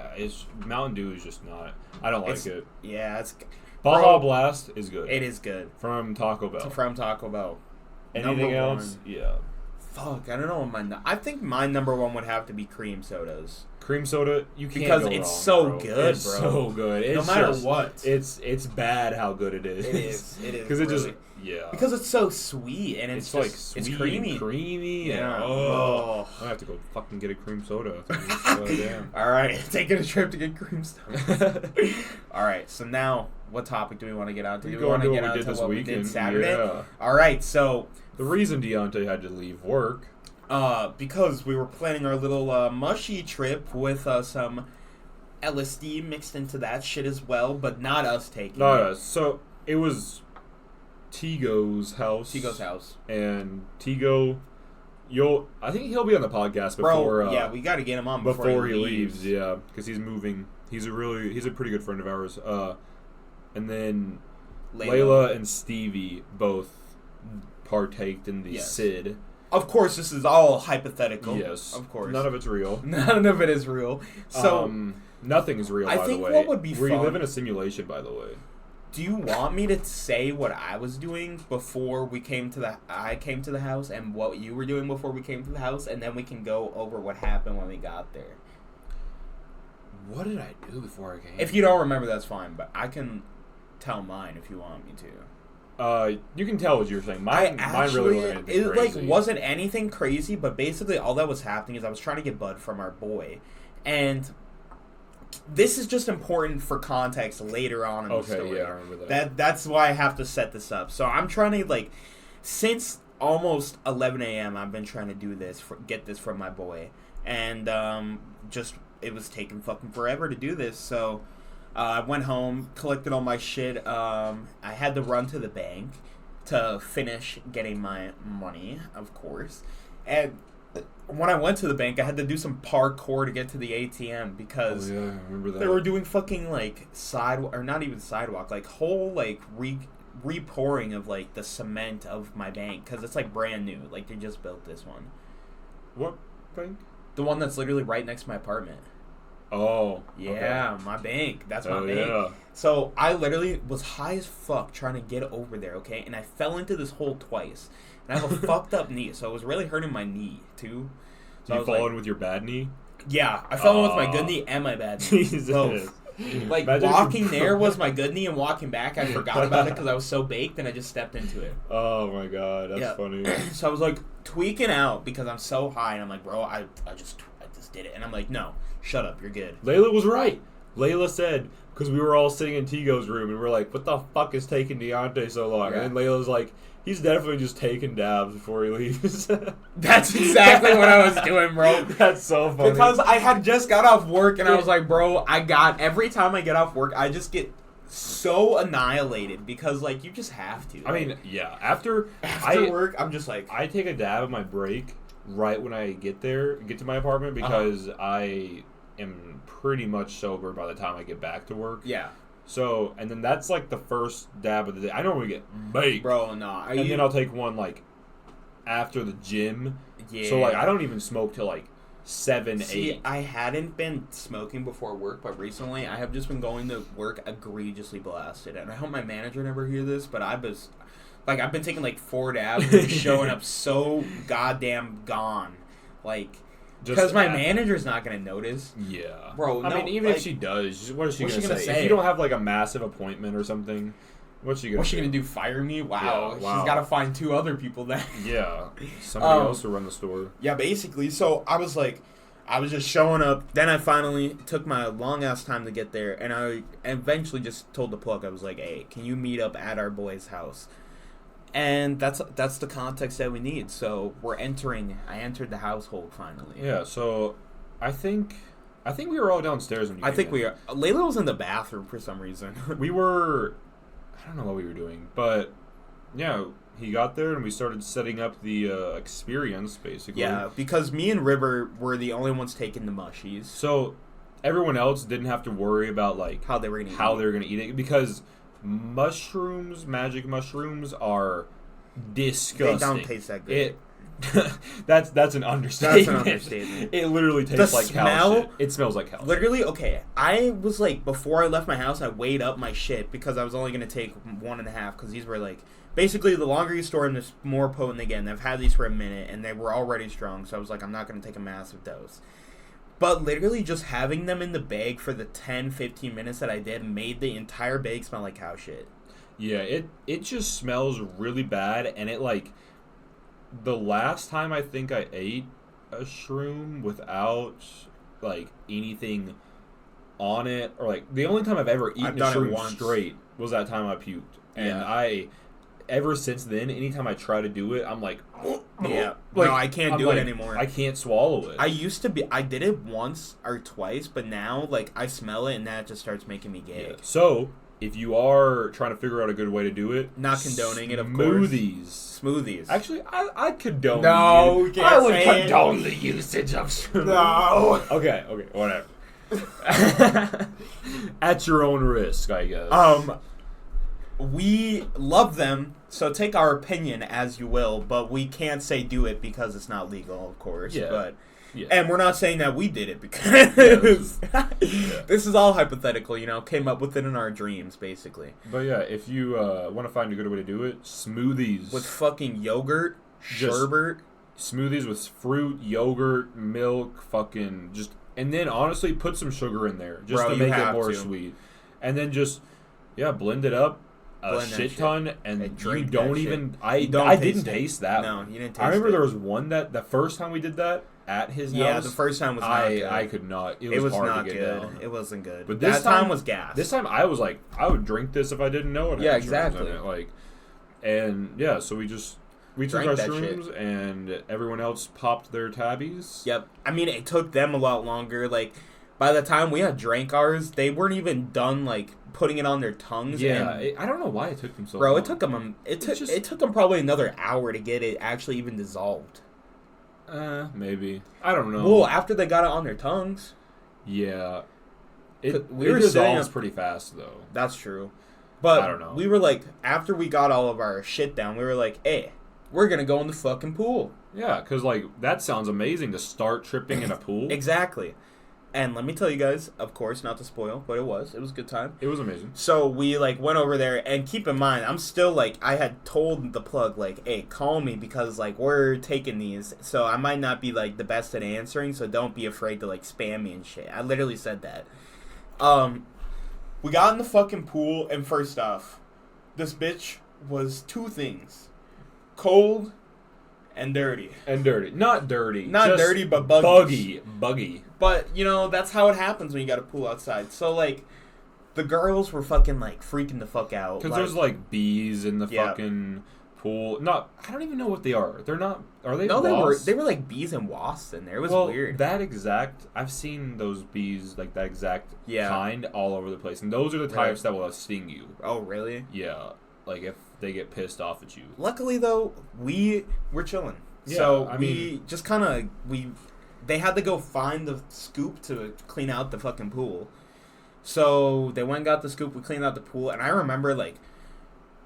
[SPEAKER 1] Mountain Dew is just not. I don't like it.
[SPEAKER 2] Yeah, it's...
[SPEAKER 1] Baja Blast is good.
[SPEAKER 2] It is good.
[SPEAKER 1] From Taco Bell.
[SPEAKER 2] Anything
[SPEAKER 1] Anything else? Yeah.
[SPEAKER 2] Fuck, I don't know. I think my number 1 would have to be cream sodas.
[SPEAKER 1] Cream soda, you can't
[SPEAKER 2] because
[SPEAKER 1] go
[SPEAKER 2] it's
[SPEAKER 1] wrong,
[SPEAKER 2] so
[SPEAKER 1] bro.
[SPEAKER 2] good,
[SPEAKER 1] it's
[SPEAKER 2] bro.
[SPEAKER 1] So good. It's
[SPEAKER 2] no matter what.
[SPEAKER 1] It's bad how good it is.
[SPEAKER 2] It is.
[SPEAKER 1] Because it just
[SPEAKER 2] because it's so sweet and it's
[SPEAKER 1] like
[SPEAKER 2] just,
[SPEAKER 1] sweet
[SPEAKER 2] it's creamy.
[SPEAKER 1] And creamy.
[SPEAKER 2] Yeah.
[SPEAKER 1] And, I'm gonna have to go fucking get a cream soda. Damn.
[SPEAKER 2] All right, taking a trip to get cream soda. All right, so now what topic do we want to get on to? Do we want to get on to what we did Saturday?
[SPEAKER 1] Yeah.
[SPEAKER 2] All right, so
[SPEAKER 1] the reason Deontay had to leave work.
[SPEAKER 2] Because we were planning our little mushy trip with some LSD mixed into that shit as well, but not us taking it.
[SPEAKER 1] So it was Tigo's house. And Tigo, I think he'll be on the podcast before.
[SPEAKER 2] Bro, yeah, we got to get him on before
[SPEAKER 1] he leaves. Yeah, because he's moving. He's a pretty good friend of ours. And then Layla and Stevie both partaked in the SID.
[SPEAKER 2] Of course, this is all hypothetical.
[SPEAKER 1] Yes.
[SPEAKER 2] Of course.
[SPEAKER 1] None of it's real.
[SPEAKER 2] None of it is real. So
[SPEAKER 1] nothing is real, by the way.
[SPEAKER 2] I think what would be fun...
[SPEAKER 1] We live in a simulation, by the way.
[SPEAKER 2] Do you want me to say what I was doing before I came to the house and what you were doing before we came to the house, and then we can go over what happened when we got there?
[SPEAKER 1] What did I do before I came?
[SPEAKER 2] If you don't remember, that's fine, but I can tell mine if you want me to.
[SPEAKER 1] You can tell what you were saying. Mine really wasn't anything crazy.
[SPEAKER 2] It wasn't anything crazy, but basically all that was happening is I was trying to get bud from our boy, and this is just important for context later on in the story.
[SPEAKER 1] Okay, yeah, I remember that.
[SPEAKER 2] That's why I have to set this up. So I'm trying to since almost 11 a.m. I've been trying to do this, get this from my boy, and it was taking fucking forever to do this. So. I went home, collected all my shit. I had to run to the bank to finish getting my money, of course. And when I went to the bank, I had to do some parkour to get to the ATM because
[SPEAKER 1] I remember that.
[SPEAKER 2] They were doing fucking sidewalk, or not even sidewalk, whole repouring of the cement of my bank because it's brand new. They just built this one.
[SPEAKER 1] What bank?
[SPEAKER 2] The one that's literally right next to my apartment.
[SPEAKER 1] Oh.
[SPEAKER 2] Yeah,
[SPEAKER 1] okay.
[SPEAKER 2] my bank. That's my bank.
[SPEAKER 1] Yeah.
[SPEAKER 2] So I literally was high as fuck trying to get over there, okay? And I fell into this hole twice. And I have a fucked up knee, so it was really hurting my knee, too. So
[SPEAKER 1] you fall in with your bad knee?
[SPEAKER 2] Yeah, I fell in with my good knee and my bad knee.
[SPEAKER 1] Jesus.
[SPEAKER 2] Both. Walking there was my good knee, and walking back, I forgot about it because I was so baked, and I just stepped into it.
[SPEAKER 1] Oh, my God. That's funny.
[SPEAKER 2] So I was, tweaking out because I'm so high, and I'm like, bro, I just did it. And I'm like, no. Shut up, you're good.
[SPEAKER 1] Layla was right. Layla said, because we were all sitting in Tigo's room, and we're like, what the fuck is taking Deontay so long? Yeah. And then Layla was like, he's definitely just taking dabs before he leaves.
[SPEAKER 2] That's exactly what I was doing, bro.
[SPEAKER 1] That's so funny.
[SPEAKER 2] Because I had just got off work, and I was like, bro, every time I get off work, I just get so annihilated because, you just have to.
[SPEAKER 1] I mean, yeah. After
[SPEAKER 2] work, I'm just like...
[SPEAKER 1] I take a dab at my break right when I get to my apartment because I am pretty much sober by the time I get back to work.
[SPEAKER 2] Yeah.
[SPEAKER 1] So, and then that's the first dab of the day. I normally get baked.
[SPEAKER 2] Bro, nah.
[SPEAKER 1] Then I'll take one after the gym.
[SPEAKER 2] Yeah.
[SPEAKER 1] So I don't even smoke till 7, 8.
[SPEAKER 2] I hadn't been smoking before work, but recently I have just been going to work egregiously blasted. And I hope my manager never hear this, but I've been taking 4 dabs and showing up so goddamn gone. Because my manager's not going to notice.
[SPEAKER 1] Yeah.
[SPEAKER 2] Bro, no,
[SPEAKER 1] I mean, even if she does, what is she going to say? If you don't have a massive appointment or something, what's she going to
[SPEAKER 2] do? Fire me? Wow.
[SPEAKER 1] Yeah, wow.
[SPEAKER 2] She's got to find 2 other people then.
[SPEAKER 1] Yeah. Somebody else to run the store.
[SPEAKER 2] Yeah, basically. So I was just showing up. Then I finally took my long-ass time to get there. And I eventually just told the plug, I was like, hey, can you meet up at our boy's house? And that's the context that we need. So I entered the household finally.
[SPEAKER 1] Yeah, so I think we were all downstairs when you came in.
[SPEAKER 2] we are. Layla was in the bathroom for some reason.
[SPEAKER 1] We were, I don't know what we were doing, but yeah, he got there and we started setting up the experience, basically.
[SPEAKER 2] Yeah, because me and River were the only ones taking the mushies.
[SPEAKER 1] So everyone else didn't have to worry about like
[SPEAKER 2] how they were going to
[SPEAKER 1] eat it, because magic mushrooms are disgusting.
[SPEAKER 2] They don't taste that good.
[SPEAKER 1] That's an understatement. It literally tastes like cow shit. It smells like cow shit.
[SPEAKER 2] Literally, okay. I was like, before I left my house, I weighed up my shit because I was only going to take 1.5 because these were like, basically the longer you store them, the more potent they get. And I've had these for a minute and they were already strong, so I was like, I'm not going to take a massive dose. But literally just having them in the bag for the 10-15 minutes that I did made the entire bag smell like cow shit.
[SPEAKER 1] Yeah, it just smells really bad, and it like, the last time I think I ate a shroom without like anything on it, or like the only time I've ever eaten a shroom straight was that time I puked. And ever since then, anytime I try to do it, I'm like,
[SPEAKER 2] yeah, like, no, I can't do it anymore.
[SPEAKER 1] I can't swallow it.
[SPEAKER 2] I did it once or twice, but now like I smell it and that just starts making me gag.
[SPEAKER 1] Yeah. So if you are trying to figure out a good way to do it,
[SPEAKER 2] not condoning it, of course. Smoothies.
[SPEAKER 1] Actually, I condone.
[SPEAKER 2] No, we can't.
[SPEAKER 1] I would condone the usage of smoothies.
[SPEAKER 2] No.
[SPEAKER 1] Okay, whatever. At your own risk, I guess.
[SPEAKER 2] We love them, so take our opinion as you will, but we can't say do it because it's not legal, of course.
[SPEAKER 1] Yeah.
[SPEAKER 2] But
[SPEAKER 1] yeah.
[SPEAKER 2] And we're not saying that we did it because this is all hypothetical, came up with it in our dreams, basically.
[SPEAKER 1] But yeah, if you want to find a good way to do it, smoothies.
[SPEAKER 2] With fucking yogurt, sherbet.
[SPEAKER 1] Smoothies with fruit, yogurt, milk, fucking just... And then, honestly, put some sugar in there just to make it more sweet. And then just, blend it up. A shit ton, and you don't even... I didn't taste that.
[SPEAKER 2] No, you didn't taste it.
[SPEAKER 1] I remember there was one that the first time we did that at his house...
[SPEAKER 2] Yeah, the first time was not good.
[SPEAKER 1] I could not. It was hard
[SPEAKER 2] not
[SPEAKER 1] to get
[SPEAKER 2] good.
[SPEAKER 1] down.
[SPEAKER 2] It wasn't good.
[SPEAKER 1] But
[SPEAKER 2] that time was gas.
[SPEAKER 1] This time I was like, I would drink this if I didn't know it.
[SPEAKER 2] Yeah, exactly.
[SPEAKER 1] So we took our shrooms, and everyone else popped their tabbies.
[SPEAKER 2] Yep. I mean, it took them a lot longer. Like, by the time we had drank ours, they weren't even done, like, putting it on their tongues.
[SPEAKER 1] Yeah, I don't know why it took them so long.
[SPEAKER 2] Bro, it took them probably another hour to get it actually even dissolved.
[SPEAKER 1] Maybe. I don't know.
[SPEAKER 2] Well, after they got it on their tongues.
[SPEAKER 1] Yeah. It dissolves pretty fast, though.
[SPEAKER 2] That's true. But
[SPEAKER 1] I don't know.
[SPEAKER 2] We were like, after we got all of our shit down, we were like, hey, we're going to go in the fucking pool.
[SPEAKER 1] Yeah, because, like, that sounds amazing to start tripping in a pool.
[SPEAKER 2] Exactly. And let me tell you guys, of course, not to spoil, but it was a good time.
[SPEAKER 1] It was amazing.
[SPEAKER 2] So we, like, went over there, and keep in mind, I'm still, like, I had told the plug, like, hey, call me, because, like, we're taking these, so I might not be, like, the best at answering, so don't be afraid to, like, spam me and shit. I literally said that. We got in the fucking pool, and first off, this bitch was two things. Cold and dirty.
[SPEAKER 1] Not dirty.
[SPEAKER 2] Not just dirty, but buggy.
[SPEAKER 1] Buggy.
[SPEAKER 2] But, that's how it happens when you got a pool outside. So, like, the girls were fucking, like, freaking the fuck out.
[SPEAKER 1] Because there's, like, bees in the fucking pool. I don't even know what they are. They're not... Are they wasps?
[SPEAKER 2] They were, like, bees and wasps in there. It was weird.
[SPEAKER 1] I've seen those bees, like, that exact kind all over the place. And those are the types that will sting you.
[SPEAKER 2] Oh, really?
[SPEAKER 1] Yeah. Like, if they get pissed off at you.
[SPEAKER 2] Luckily, though, we're chilling. Yeah, so, we just kind of... They had to go find the scoop to clean out the fucking pool. So, they went and got the scoop, we cleaned out the pool, and I remember, like,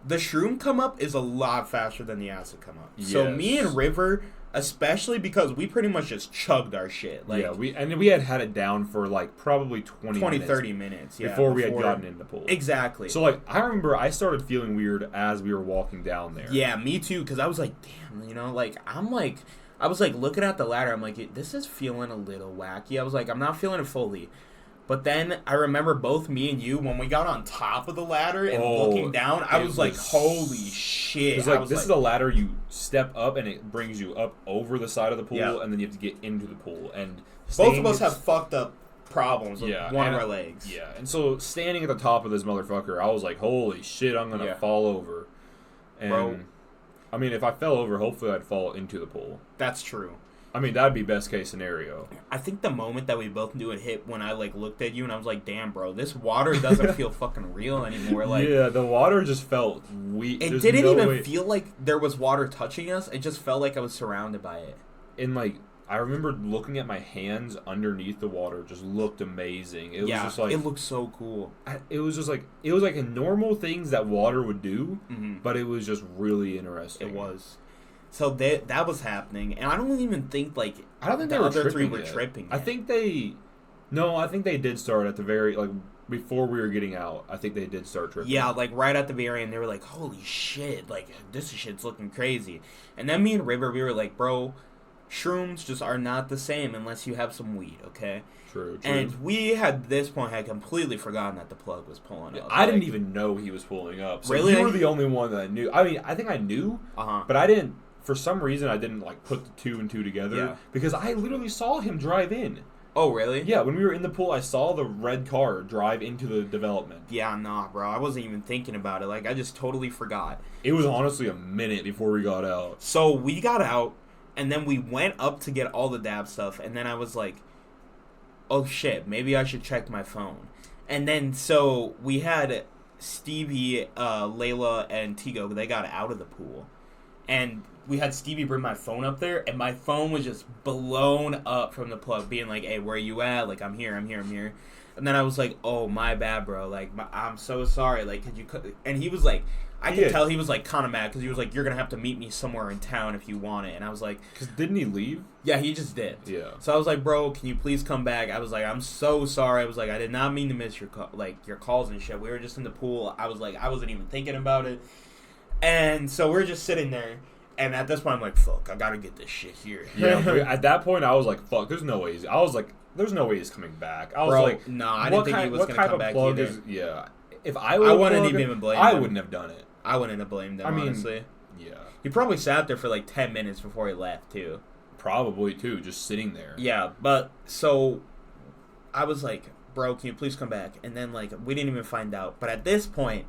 [SPEAKER 2] the shroom come up is a lot faster than the acid come up. Yes. So, me and River, especially because we pretty much just chugged our shit. Like,
[SPEAKER 1] yeah, we had it down for, like, probably 30 minutes. Before we had gotten in the pool.
[SPEAKER 2] Exactly.
[SPEAKER 1] So, like, I remember I started feeling weird as we were walking down there.
[SPEAKER 2] Yeah, me too, because I was like, damn, like, I was, like, looking at the ladder. I'm like, this is feeling a little wacky. I was like, I'm not feeling it fully. But then I remember both me and you, when we got on top of the ladder and looking down, I was like, holy shit.
[SPEAKER 1] It's like, this is a ladder you step up, and it brings you up over the side of the pool, and then you have to get into the pool. And
[SPEAKER 2] both of us have fucked up problems with one of our legs.
[SPEAKER 1] Yeah, and so standing at the top of this motherfucker, I was like, holy shit, I'm going to fall over. And
[SPEAKER 2] bro,
[SPEAKER 1] I mean, if I fell over, hopefully I'd fall into the pool.
[SPEAKER 2] That's true.
[SPEAKER 1] I mean, that'd be best case scenario.
[SPEAKER 2] I think the moment that we both knew it hit when I, like, looked at you and I was like, damn, bro, this water doesn't feel fucking real anymore. Like,
[SPEAKER 1] yeah, the water just felt weak.
[SPEAKER 2] It didn't even feel like there was water touching us. It just felt like I was surrounded by it.
[SPEAKER 1] And, like, I remember looking at my hands underneath the water. Just looked amazing. It was just like...
[SPEAKER 2] it looked so cool.
[SPEAKER 1] It was just like... It was like a normal things that water would do, but it was just really interesting.
[SPEAKER 2] It was. So that was happening, and I don't even think, like,
[SPEAKER 1] I don't think
[SPEAKER 2] the other three were
[SPEAKER 1] yet.
[SPEAKER 2] tripping yet.
[SPEAKER 1] I think they did start at the very, like, before we were getting out. I think they did start tripping.
[SPEAKER 2] Yeah, like, right at the very end, they were like, holy shit, like, this shit's looking crazy. And then me and River, we were like, bro, shrooms just are not the same unless you have some weed, okay?
[SPEAKER 1] True.
[SPEAKER 2] And we at this point had completely forgotten that the plug was pulling up.
[SPEAKER 1] I didn't even know he was pulling up. So
[SPEAKER 2] really?
[SPEAKER 1] You were the only one that knew. I mean, I think I knew, but I didn't. For some reason, I didn't, like, put the two and two together because I literally saw him drive in.
[SPEAKER 2] Oh, really?
[SPEAKER 1] Yeah, when we were in the pool, I saw the red car drive into the development.
[SPEAKER 2] Yeah, nah, bro. I wasn't even thinking about it. Like, I just totally forgot.
[SPEAKER 1] It was honestly a minute before we got out.
[SPEAKER 2] So, we got out, and then we went up to get all the dab stuff, and then I was like, oh, shit, maybe I should check my phone. And then, so, we had Stevie, Layla, and Tigo. They got out of the pool. And we had Stevie bring my phone up there, and my phone was just blown up from the plug, being like, hey, where you at? Like, I'm here. And then I was like, oh, my bad, bro. Like, I'm so sorry. Like, could you... And he was like... I could tell he was, like, kind of mad, because he was like, you're going to have to meet me somewhere in town if you want it. And I was like...
[SPEAKER 1] Because didn't he leave?
[SPEAKER 2] Yeah, he just did.
[SPEAKER 1] Yeah.
[SPEAKER 2] So I was like, bro, can you please come back? I was like, I'm so sorry. I was like, I did not mean to miss your calls and shit. We were just in the pool. I was like, I wasn't even thinking about it. And so we're just sitting there. And at this point, I'm like, fuck, I gotta get this shit here.
[SPEAKER 1] Yeah, at that point, I was like, fuck, there's no way he's coming back. I was like,
[SPEAKER 2] nah, I didn't think he was gonna come back either.
[SPEAKER 1] Yeah. If
[SPEAKER 2] I wouldn't even blame him.
[SPEAKER 1] I wouldn't have done it.
[SPEAKER 2] I wouldn't have blamed him, honestly.
[SPEAKER 1] Yeah.
[SPEAKER 2] He probably sat there for like 10 minutes before he left, too.
[SPEAKER 1] Probably, too, just sitting there.
[SPEAKER 2] Yeah, but, so, I was like, bro, can you please come back? And then, like, we didn't even find out. But at this point...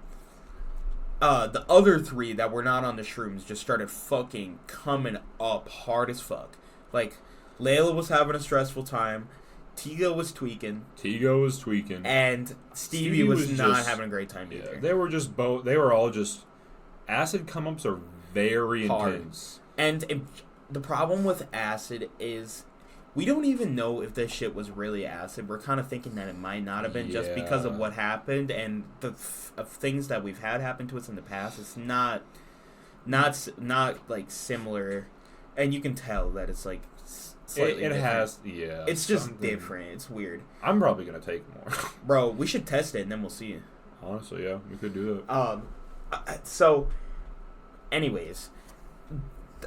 [SPEAKER 2] the other three that were not on the shrooms just started fucking coming up hard as fuck. Like, Layla was having a stressful time. Tigo was tweaking. And Stevie was not just, having a great time either.
[SPEAKER 1] They were all just... Acid come-ups are very intense.
[SPEAKER 2] And the problem with acid is... We don't even know if this shit was really acid. We're kind of thinking that it might not have been just because of what happened and the things that we've had happen to us in the past. It's not like similar, and you can tell that it's like slightly different. It's just different. It's weird.
[SPEAKER 1] I'm probably gonna take more,
[SPEAKER 2] bro. We should test it and then we'll see.
[SPEAKER 1] Honestly, yeah, we could do that.
[SPEAKER 2] So, anyways,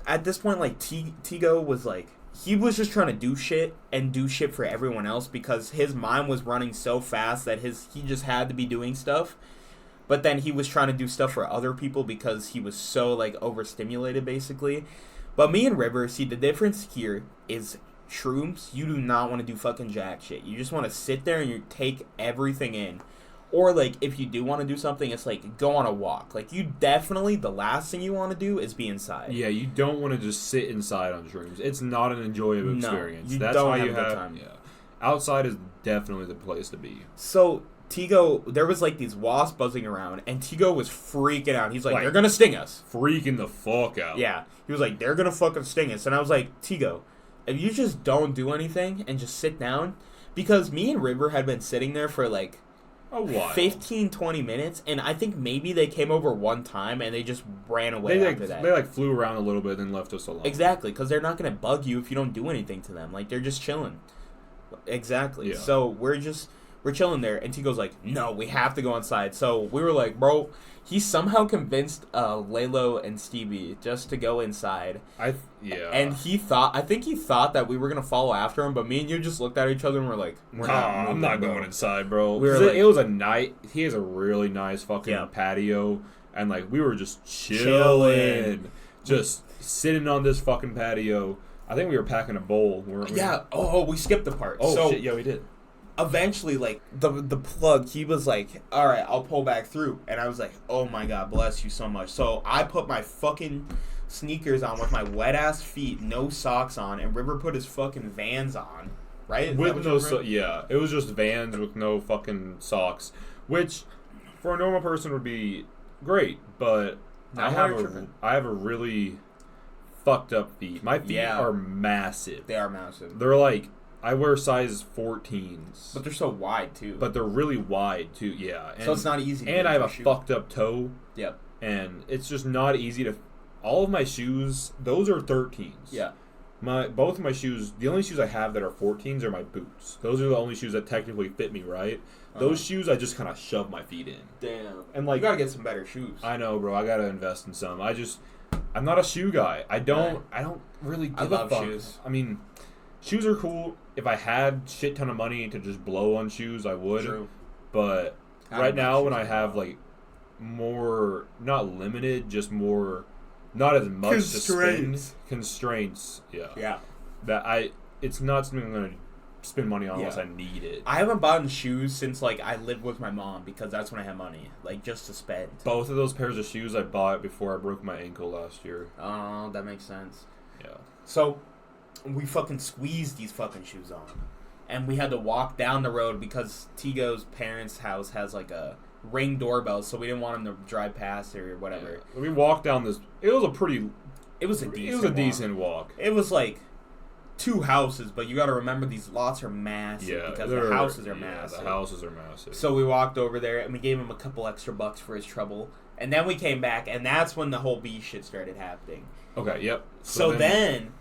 [SPEAKER 2] at this point, like Tigo was like. He was just trying to do shit for everyone else because his mind was running so fast that he just had to be doing stuff. But then he was trying to do stuff for other people because he was so, like, overstimulated, basically. But me and River, see, the difference here is shrooms, you do not want to do fucking jack shit. You just want to sit there and you take everything in. Or, like, if you do want to do something, it's like, go on a walk. Like, you definitely, the last thing you want to do is be inside.
[SPEAKER 1] Yeah, you don't want to just sit inside on shrooms. It's not an enjoyable experience.
[SPEAKER 2] That's don't how you have time.
[SPEAKER 1] Yeah. Outside is definitely the place to be.
[SPEAKER 2] So, Tigo, there was, like, these wasps buzzing around, and Tigo was freaking out. He's like, they're gonna sting us.
[SPEAKER 1] Freaking the fuck out.
[SPEAKER 2] Yeah. He was like, they're gonna fucking sting us. And I was like, Tigo, if you just don't do anything and just sit down, because me and River had been sitting there for, like,
[SPEAKER 1] a while.
[SPEAKER 2] 15, 20 minutes, and I think maybe they came over one time and they just ran away after that.
[SPEAKER 1] They, like, flew around a little bit and then left us alone.
[SPEAKER 2] Exactly, because they're not going to bug you if you don't do anything to them. Like, they're just chilling. Exactly.
[SPEAKER 1] Yeah.
[SPEAKER 2] So, we're chilling there, and Tigo's like, no, we have to go inside. So, we were like, bro, he somehow convinced Lalo and Stevie just to go inside. And I think he thought that we were going to follow after him, but me and you just looked at each other and we're like,
[SPEAKER 1] I'm not going inside, bro. It was a night. He has a really nice fucking patio, and, like, we were just chilling. Just sitting on this fucking patio. I think we were packing a bowl.
[SPEAKER 2] Yeah. Oh, we skipped the part.
[SPEAKER 1] Oh, shit. Yeah, we did.
[SPEAKER 2] Eventually, like, the plug, he was like, all right, I'll pull back through. And I was like, oh, my God, bless you so much. So I put my fucking sneakers on with my wet ass feet, no socks on, and River put his fucking Vans on, right?
[SPEAKER 1] With no yeah, it was just Vans with no fucking socks, which for a normal person would be great, but I have a really fucked up feet. My feet are massive.
[SPEAKER 2] They are massive.
[SPEAKER 1] They're like, I wear size 14s.
[SPEAKER 2] But they're so wide, too.
[SPEAKER 1] But they're really wide, too, yeah.
[SPEAKER 2] And, so it's not easy to
[SPEAKER 1] And I have a fucked up toe.
[SPEAKER 2] Yep.
[SPEAKER 1] And it's just not easy to... All of my shoes, those are 13s.
[SPEAKER 2] Yeah.
[SPEAKER 1] Both of my shoes, the only shoes I have that are 14s are my boots. Those are the only shoes that technically fit me, right? Those shoes, I just kind of shove my feet in.
[SPEAKER 2] Damn.
[SPEAKER 1] And like,
[SPEAKER 2] you gotta get some better shoes.
[SPEAKER 1] I know, bro. I gotta invest in some. I'm not a shoe guy. I don't really give a fuck.
[SPEAKER 2] Shoes.
[SPEAKER 1] I mean, shoes are cool. If I had shit ton of money to just blow on shoes, I would.
[SPEAKER 2] True.
[SPEAKER 1] But right now, when I have like more, not limited, just more, not as much constraints. Yeah.
[SPEAKER 2] Yeah.
[SPEAKER 1] It's not something I'm gonna spend money on unless I need it.
[SPEAKER 2] I haven't bought shoes since like I lived with my mom because that's when I had money, like just to spend.
[SPEAKER 1] Both of those pairs of shoes I bought before I broke my ankle last year.
[SPEAKER 2] Oh, that makes sense.
[SPEAKER 1] Yeah.
[SPEAKER 2] So we fucking squeezed these fucking shoes on, and we had to walk down the road because Tigo's parents' house has like a Ring doorbell, so we didn't want him to drive past or whatever.
[SPEAKER 1] Yeah. We walked down this. It was a decent walk.
[SPEAKER 2] It was like 2 houses, but you got to remember these lots are massive because the houses are massive.
[SPEAKER 1] The houses are massive.
[SPEAKER 2] So we walked over there and we gave him a couple extra bucks for his trouble, and then we came back, and that's when the whole bee shit started happening.
[SPEAKER 1] Okay. Yep.
[SPEAKER 2] So then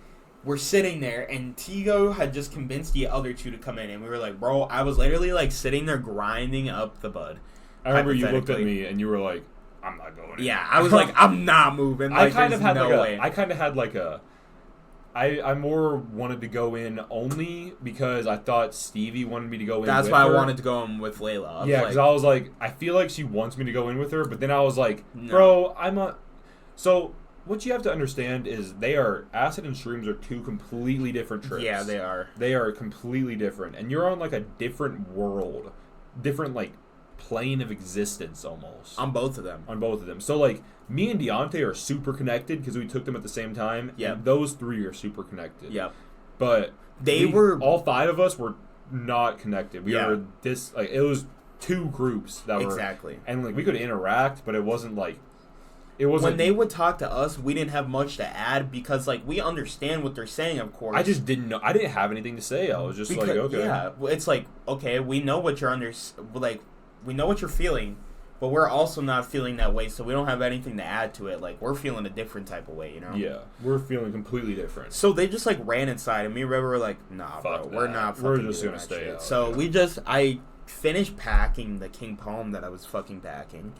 [SPEAKER 2] we're sitting there, and Tigo had just convinced the other 2 to come in, and we were like, bro, I was literally like sitting there grinding up the bud.
[SPEAKER 1] I remember you looked at me and you were like, I'm not going in.
[SPEAKER 2] Yeah, I was like, I'm not moving. Like, I kind of
[SPEAKER 1] had like a I more wanted to go in only because I thought Stevie wanted me to go in.
[SPEAKER 2] That's why I wanted to go in with Layla.
[SPEAKER 1] Yeah, because I was like, I feel like she wants me to go in with her, but then I was like, bro, I'm not. So what you have to understand is acid and shrooms are 2 completely different trips.
[SPEAKER 2] Yeah, they are.
[SPEAKER 1] They are completely different, and you're on like a different world, different like plane of existence almost.
[SPEAKER 2] On both of them.
[SPEAKER 1] So like me and Deontay are super connected because we took them at the same time.
[SPEAKER 2] Yeah.
[SPEAKER 1] Those 3 are super connected.
[SPEAKER 2] Yeah.
[SPEAKER 1] But all 5 of us were not connected. We were it was 2 groups that were
[SPEAKER 2] exactly.
[SPEAKER 1] And like we could interact, but it wasn't like it wasn't.
[SPEAKER 2] When they would talk to us, we didn't have much to add because like we understand what they're saying, of course.
[SPEAKER 1] I just didn't know. I didn't have anything to say. I was just like, okay.
[SPEAKER 2] Yeah, it's like, okay, we know what you're we know what you're feeling, but we're also not feeling that way, so we don't have anything to add to it. Like, we're feeling a different type of way, you know?
[SPEAKER 1] Yeah, we're feeling completely different.
[SPEAKER 2] So they just, like, ran inside, and me and River were like, nah,
[SPEAKER 1] fuck
[SPEAKER 2] bro, we're not fucking
[SPEAKER 1] We're just
[SPEAKER 2] gonna
[SPEAKER 1] stay
[SPEAKER 2] shit.
[SPEAKER 1] out.
[SPEAKER 2] So I finished packing the King Palm that I was fucking packing.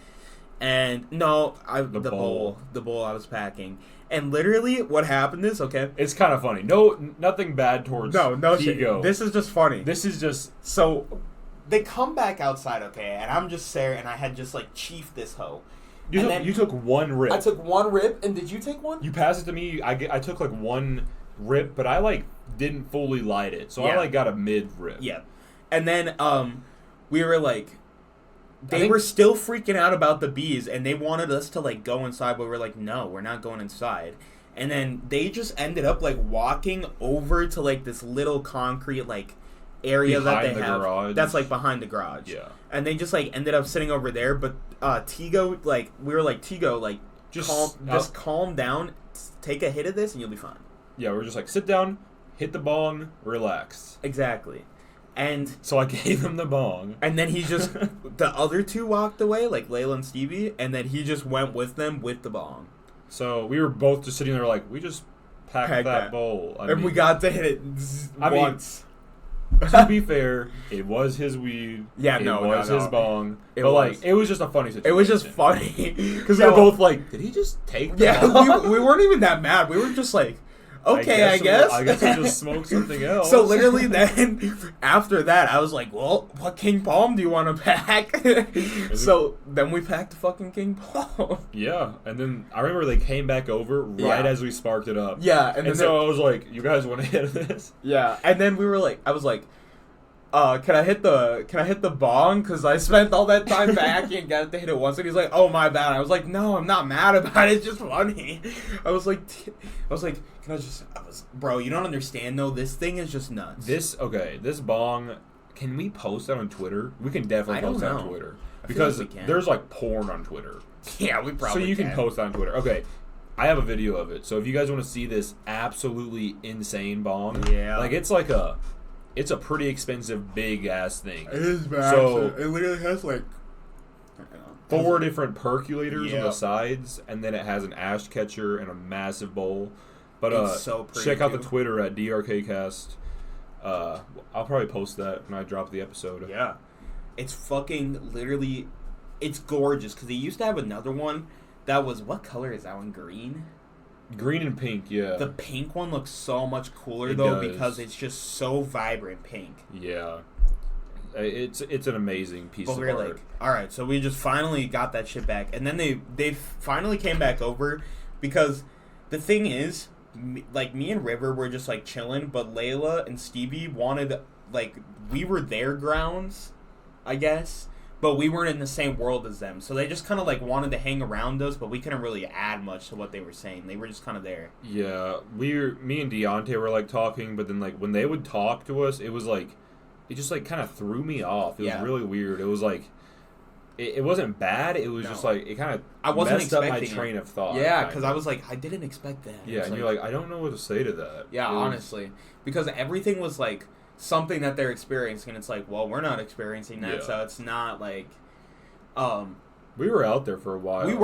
[SPEAKER 2] And, the bowl I was packing. And literally, what happened is, okay?
[SPEAKER 1] It's kind of funny. Nothing bad towards
[SPEAKER 2] no
[SPEAKER 1] shit.
[SPEAKER 2] This is just funny.
[SPEAKER 1] This is just...
[SPEAKER 2] So... They come back outside, okay, and I'm just there, and I had just, like, chiefed this hoe.
[SPEAKER 1] You took 1 rip.
[SPEAKER 2] I took 1 rip, and did you take 1?
[SPEAKER 1] You passed it to me. I took, like, 1 rip, but I, like, didn't fully light it. So I, like, got a mid-rip.
[SPEAKER 2] Yeah. And then, we were, like... They were still freaking out about the bees, and they wanted us to, like, go inside, but we were like, no, we're not going inside. And then they just ended up, like, walking over to, like, this little concrete, like... area behind that they have
[SPEAKER 1] garage.
[SPEAKER 2] That's like behind the garage.
[SPEAKER 1] Yeah.
[SPEAKER 2] And they just like ended up sitting over there, but Tigo, like, we were like, Tigo, like, just calm down, take a hit of this and you'll be fine.
[SPEAKER 1] Yeah, we're just like, sit down, hit the bong, relax.
[SPEAKER 2] Exactly. And
[SPEAKER 1] so I gave him the bong.
[SPEAKER 2] And then he just the other 2 walked away, like Layla and Stevie, and then he just went with them with the bong.
[SPEAKER 1] So we were both just sitting there like, we just packed that bowl.
[SPEAKER 2] I mean, we got to hit it once.
[SPEAKER 1] To be fair, it was his weed.
[SPEAKER 2] Yeah,
[SPEAKER 1] it was his bong. It was just a funny situation.
[SPEAKER 2] It was just funny
[SPEAKER 1] because we were both like, "Did he just take?"
[SPEAKER 2] We weren't even that mad. We were just like, "Okay, I guess."
[SPEAKER 1] I guess we'll just smoke something else.
[SPEAKER 2] So literally, then after that, I was like, "Well, what King Palm do you want to pack?" So then we packed the fucking King Palm.
[SPEAKER 1] Yeah, and then I remember they came back over right as we sparked it up.
[SPEAKER 2] Yeah,
[SPEAKER 1] and so I was like, "You guys want to hit this?"
[SPEAKER 2] Yeah, and then we were like, I was like, can I hit the bong? Because I spent all that time backing and got to hit it once. And he's like, oh, my bad. I was like, no, I'm not mad about it. It's just funny. I was like, bro, you don't understand, though. This thing is just nuts.
[SPEAKER 1] This bong, can we post that on Twitter? We can definitely post that on Twitter. Because there's, like, porn on Twitter.
[SPEAKER 2] Yeah, we probably
[SPEAKER 1] So you can post that on Twitter. Okay. I have a video of it. So if you guys want to see this absolutely insane bong, like, it's a pretty expensive, big-ass thing.
[SPEAKER 2] It is massive. So it literally has, like,
[SPEAKER 1] 4 different percolators on the sides, and then it has an ash catcher and a massive bowl. But
[SPEAKER 2] it's so pretty,
[SPEAKER 1] check out the Twitter at DRK KAST. I'll probably post that when I drop the episode.
[SPEAKER 2] Yeah. It's fucking literally, it's gorgeous, because he used to have another one that was, what color is that one? Green?
[SPEAKER 1] Green and pink, yeah.
[SPEAKER 2] The pink one looks so much cooler, though, because it's just so vibrant pink.
[SPEAKER 1] Yeah. It's an amazing piece of art.
[SPEAKER 2] Like, alright, so we just finally got that shit back, and then they finally came back over, because the thing is, like, me and River were just, like, chilling, but Layla and Stevie wanted, like, we were their grounds, I guess, but we weren't in the same world as them, so they just kind of, like, wanted to hang around us, but we couldn't really add much to what they were saying. They were just kind of there.
[SPEAKER 1] Yeah, me and Deontay were, like, talking, but then, like, when they would talk to us, it was, like, it just, like, kind of threw me off. It was really weird. It was, like, it wasn't bad, it was just, like, it kind of messed up my train of thought.
[SPEAKER 2] Yeah, because I was, like, I didn't expect that.
[SPEAKER 1] Yeah, and like, you're like, I don't know what to say to that.
[SPEAKER 2] Yeah, honestly. Because everything was, like, something that they're experiencing, and it's like, well, we're not experiencing that, so it's not like,
[SPEAKER 1] we were out there for a while.
[SPEAKER 2] It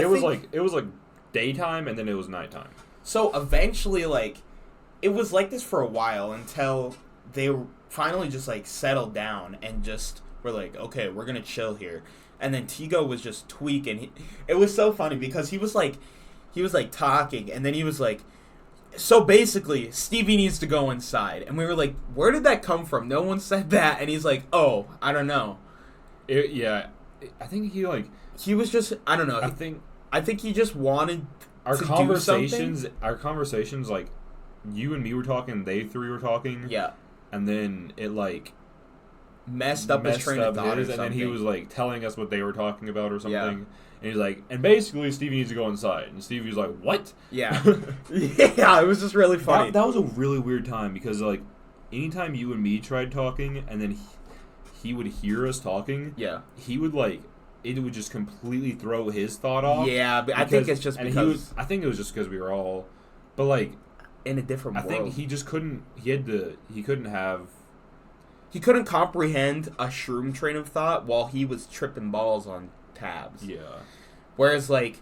[SPEAKER 2] was
[SPEAKER 1] like daytime, and then it was nighttime.
[SPEAKER 2] So eventually, like, it was like this for a while until they finally just, like, settled down and just were like, okay, we're gonna chill here. And then Tigo was just tweaking. It was so funny because he was like talking, and then he was like, so basically, Stevie needs to go inside. And we were like, where did that come from? No one said that. And he's like, oh, I don't know.
[SPEAKER 1] I think
[SPEAKER 2] he was just, I don't know. I think he just wanted
[SPEAKER 1] our conversations, like, you and me were talking, they three were talking.
[SPEAKER 2] Yeah.
[SPEAKER 1] And then it, like,
[SPEAKER 2] messed up his train of thought,
[SPEAKER 1] and then he was, like, telling us what they were talking about or something. Yeah. And he's like, and basically Stevie needs to go inside. And Stevie was like, what?
[SPEAKER 2] Yeah. Yeah, it was just really funny.
[SPEAKER 1] That was a really weird time because, like, anytime you and me tried talking and then he would hear us talking, he would, like, it would just completely throw his thought off.
[SPEAKER 2] Yeah, but I think it's just because...
[SPEAKER 1] I think it was just because we were all... But, like...
[SPEAKER 2] in a different world.
[SPEAKER 1] I think he just couldn't... He couldn't have...
[SPEAKER 2] He couldn't comprehend a shroom train of thought while he was tripping balls on tabs.
[SPEAKER 1] Yeah.
[SPEAKER 2] Whereas, like,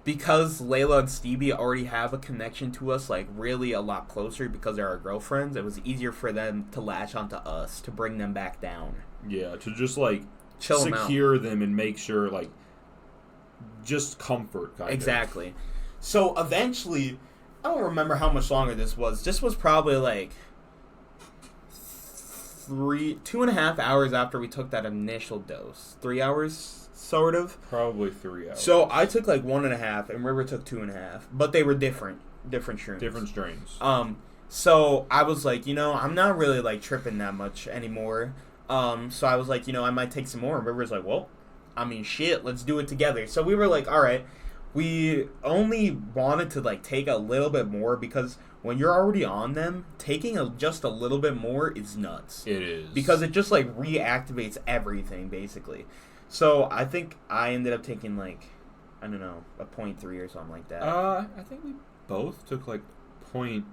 [SPEAKER 2] because Layla and Stevie already have a connection to us, like, really a lot closer because they're our girlfriends, it was easier for them to latch onto us, to bring them back down.
[SPEAKER 1] Yeah, to just, like,
[SPEAKER 2] chill
[SPEAKER 1] secure them and make sure, like, just comfort, kind of.
[SPEAKER 2] Exactly. So, eventually, I don't remember how much longer this was. This was probably, like, 2.5 hours after we took that initial dose. 3 hours, sort of.
[SPEAKER 1] Probably 3 hours.
[SPEAKER 2] So I took like 1.5, and River took 2.5, but they were different shrooms.
[SPEAKER 1] Different strains.
[SPEAKER 2] So I was like, I'm not really like tripping that much anymore. So I was like, I might take some more. And River's like, well, I mean, shit, let's do it together. So we were like, all right. We only wanted to like take a little bit more because when you're already on them, taking just a little bit more is nuts.
[SPEAKER 1] It is.
[SPEAKER 2] Because it just, like, reactivates everything, basically. So, I think I ended up taking, like, I don't know, a 0.3 or something like that.
[SPEAKER 1] I think we both took, like, 0.5,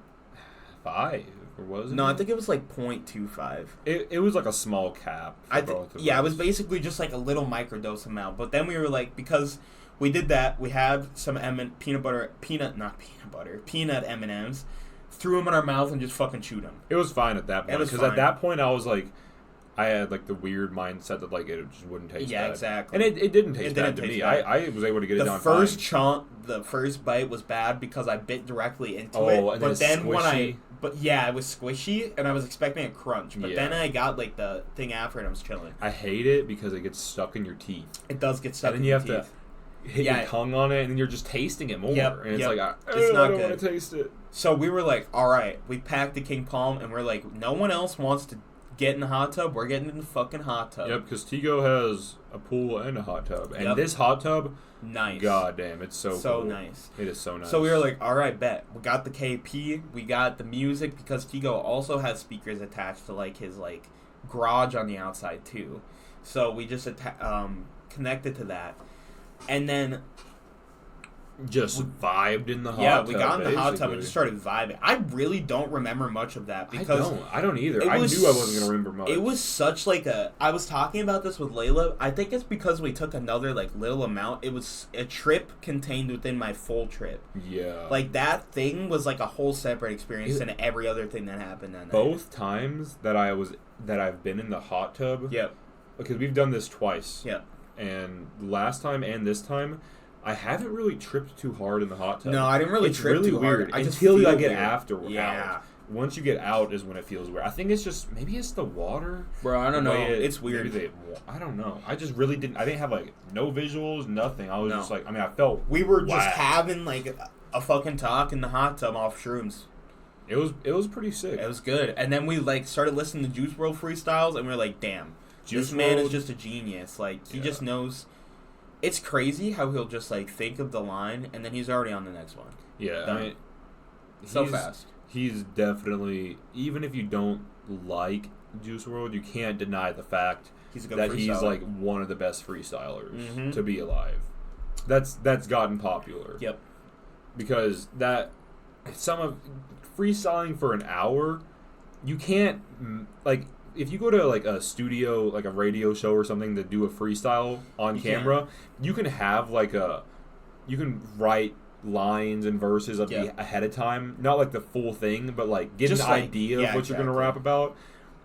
[SPEAKER 1] or was it?
[SPEAKER 2] No, I think it was, like, 0.25.
[SPEAKER 1] It was, like, a small cap for both of us.
[SPEAKER 2] Yeah, it was basically just, like, a little microdose amount. But then we were, like, because we did that, we had some peanut M&Ms, threw them in our mouth and just fucking chewed them.
[SPEAKER 1] It was fine at that point. Because at that point, I was like, I had like the weird mindset that like it just wouldn't taste bad.
[SPEAKER 2] Yeah, exactly.
[SPEAKER 1] And it didn't taste bad to me. I was able to get it down
[SPEAKER 2] fine. The first bite was bad because I bit directly into it.
[SPEAKER 1] And but then
[SPEAKER 2] squishy. It was squishy, and I was expecting a crunch. But then I got like the thing after, and I was chilling.
[SPEAKER 1] I hate it because it gets stuck in your teeth.
[SPEAKER 2] It does get stuck in your teeth. And then you have to
[SPEAKER 1] hit your tongue on it, and then you're just tasting it more. And it's like, I
[SPEAKER 2] don't
[SPEAKER 1] want to taste it.
[SPEAKER 2] So we were like, all right, we packed the King Palm, and we're like, no one else wants to get in the hot tub, we're getting in the fucking hot tub.
[SPEAKER 1] Yep, because Tigo has a pool and a hot tub. And this hot tub,
[SPEAKER 2] nice.
[SPEAKER 1] God damn, it's so cool.
[SPEAKER 2] Nice.
[SPEAKER 1] It is so nice.
[SPEAKER 2] So we were like, all right, bet. We got the KP, we got the music, because Tigo also has speakers attached to, like, his, like, garage on the outside, too. So we just connected to that. And then...
[SPEAKER 1] just vibed in the hot tub.
[SPEAKER 2] Yeah, we got in the hot tub and just started vibing. I really don't remember much of that because
[SPEAKER 1] I don't either. I knew I wasn't gonna remember much.
[SPEAKER 2] It was such like I was talking about this with Layla. I think it's because we took another like little amount. It was a trip contained within my full trip.
[SPEAKER 1] Yeah.
[SPEAKER 2] Like that thing was like a whole separate experience than every other thing that happened that night.
[SPEAKER 1] Both times that I've been in the hot tub.
[SPEAKER 2] Yep.
[SPEAKER 1] Because we've done this twice.
[SPEAKER 2] Yep.
[SPEAKER 1] And last time and this time, I haven't really tripped too hard in the hot tub.
[SPEAKER 2] No, I didn't really trip too hard.
[SPEAKER 1] Until I get afterward. Yeah. Once you get out is when it feels weird. I think it's just, maybe it's the water.
[SPEAKER 2] Bro, I don't know. It's weird.
[SPEAKER 1] I don't know. I just really didn't, I didn't have like no visuals, nothing. I was just like, I mean, I felt
[SPEAKER 2] we were just having like a fucking talk in the hot tub off shrooms.
[SPEAKER 1] It was pretty sick.
[SPEAKER 2] It was good. And then we like started listening to Juice WRLD freestyles and we were like, damn, this man is just a genius. Like, he just knows. It's crazy how he'll just, like, think of the line, and then he's already on the next one.
[SPEAKER 1] Yeah, I mean,
[SPEAKER 2] so fast.
[SPEAKER 1] He's definitely, even if you don't like Juice WRLD, you can't deny the fact that he's, like, one of the best freestylers to be alive. That's gotten popular.
[SPEAKER 2] Yep.
[SPEAKER 1] Because freestyling for an hour, you can't, like... If you go to, like, a studio, like a radio show or something to do a freestyle on camera, you can have, like, you can write lines and verses ahead of time. Not, like, the full thing, but, like, get an idea of what you're going to rap about.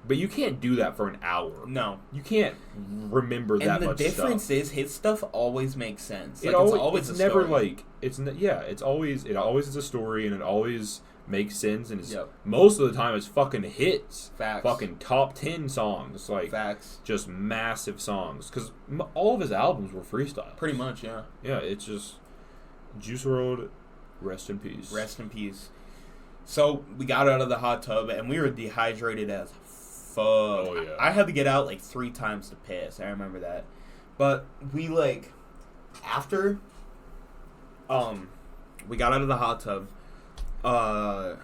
[SPEAKER 1] But you can't do that for an hour.
[SPEAKER 2] No.
[SPEAKER 1] You can't remember that much stuff.
[SPEAKER 2] And the difference is, his stuff always makes sense. Like,
[SPEAKER 1] it's never, like, it always is a story, and it always... makes sense, and most of the time it's fucking hits.
[SPEAKER 2] Facts.
[SPEAKER 1] Fucking top 10 songs. Like,
[SPEAKER 2] facts.
[SPEAKER 1] Just massive songs. Because all of his albums were freestyle.
[SPEAKER 2] Pretty much, yeah.
[SPEAKER 1] Yeah, it's just... Juice WRLD, rest in peace.
[SPEAKER 2] Rest in peace. So, we got out of the hot tub, and we were dehydrated as fuck.
[SPEAKER 1] Oh, yeah.
[SPEAKER 2] I had to get out, like, 3 times to piss. I remember that. But we, like... After... we got out of the hot tub... I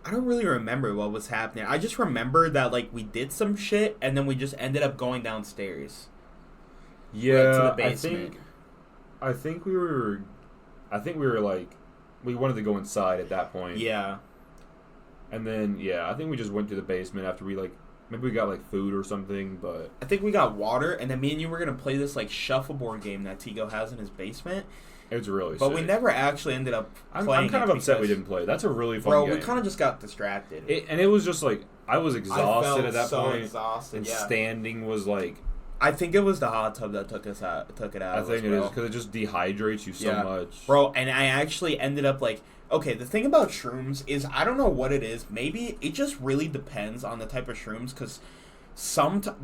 [SPEAKER 2] don't really remember what was happening. I just remember that, like, we did some shit, and then we just ended up going downstairs.
[SPEAKER 1] Yeah,
[SPEAKER 2] right to the basement.
[SPEAKER 1] I think we were, like, we wanted to go inside at that point.
[SPEAKER 2] Yeah.
[SPEAKER 1] And then, I think we just went to the basement after we, like, maybe we got, like, food or something, but...
[SPEAKER 2] I think we got water, and then me and you were going to play this, like, shuffleboard game that Tigo has in his basement.
[SPEAKER 1] It's really
[SPEAKER 2] But
[SPEAKER 1] sick.
[SPEAKER 2] we never actually ended up playing.
[SPEAKER 1] I'm kind of upset we didn't play. That's a really fun game.
[SPEAKER 2] Bro, we kind of just got distracted.
[SPEAKER 1] And it was just like, I was exhausted at that point.
[SPEAKER 2] Exhausted,
[SPEAKER 1] and standing was like...
[SPEAKER 2] I think it was the hot tub that took it out.
[SPEAKER 1] I think it is, because it just dehydrates you so much.
[SPEAKER 2] Bro, and I actually ended up like... Okay, the thing about shrooms is, I don't know what it is. Maybe it just really depends on the type of shrooms, because...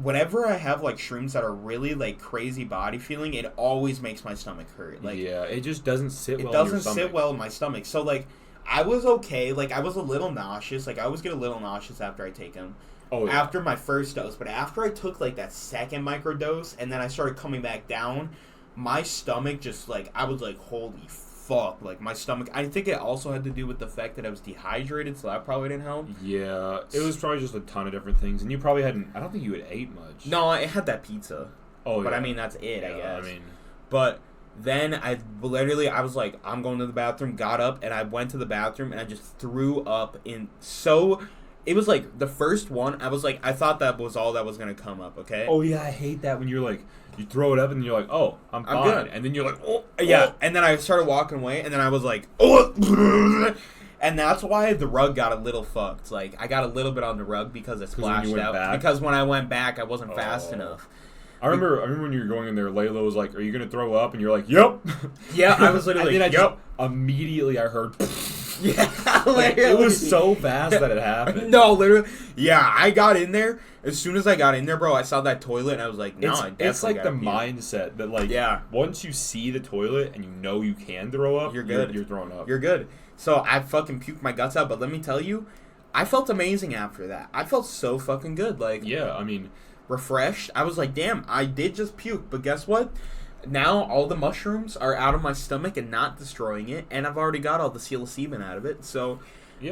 [SPEAKER 2] whenever I have like shrooms that are really like crazy body feeling, it always makes my stomach hurt. Like,
[SPEAKER 1] it just doesn't sit well.
[SPEAKER 2] It doesn't sit well in my stomach. So like, I was okay. Like, I was a little nauseous. Like, I always get a little nauseous after I take them.
[SPEAKER 1] Oh, yeah.
[SPEAKER 2] After my first dose, but after I took like that second microdose, and then I started coming back down, my stomach just like, I was like, holy fuck, like my stomach. I think it also had to do with the fact that I was dehydrated, so that probably didn't help.
[SPEAKER 1] Yeah, it was probably just a ton of different things, and you probably hadn't. I don't think you had ate much.
[SPEAKER 2] No, I had that pizza.
[SPEAKER 1] Oh,
[SPEAKER 2] but I mean that's it. I guess.
[SPEAKER 1] I mean,
[SPEAKER 2] but then I was like, I'm going to the bathroom. Got up and I went to the bathroom and I just threw up in so. It was like the first one. I was like, I thought that was all that was gonna come up. Okay.
[SPEAKER 1] Oh yeah, I hate that when you're like. You throw it up and you're like, oh, I'm fine.
[SPEAKER 2] Good.
[SPEAKER 1] And then you're like, oh.
[SPEAKER 2] Yeah. And then I started walking away and then I was like, oh. And that's why the rug got a little fucked. Like, I got a little bit on the rug because it splashed out.
[SPEAKER 1] Back?
[SPEAKER 2] Because when I went back, I wasn't fast enough.
[SPEAKER 1] I remember when you were going in there, Layla was like, are you going to throw up? And you're like, yep.
[SPEAKER 2] Yeah, I was literally like, yep.
[SPEAKER 1] Immediately I heard...
[SPEAKER 2] Yeah,
[SPEAKER 1] like, it was so fast that it happened.
[SPEAKER 2] No, literally. Yeah, I got in there. As soon as I got in there, bro, I saw that toilet and I was like, no, I definitely
[SPEAKER 1] it's like the mindset that, like, once you see the toilet and you know you can throw up,
[SPEAKER 2] you're good.
[SPEAKER 1] You're throwing up.
[SPEAKER 2] You're good. So I fucking puked my guts out, but let me tell you, I felt amazing after that. I felt so fucking good. Like,
[SPEAKER 1] yeah, I mean,
[SPEAKER 2] refreshed. I was like, damn, I did just puke, but guess what? Now all the mushrooms are out of my stomach and not destroying it, and I've already got all the psilocybin out of it. So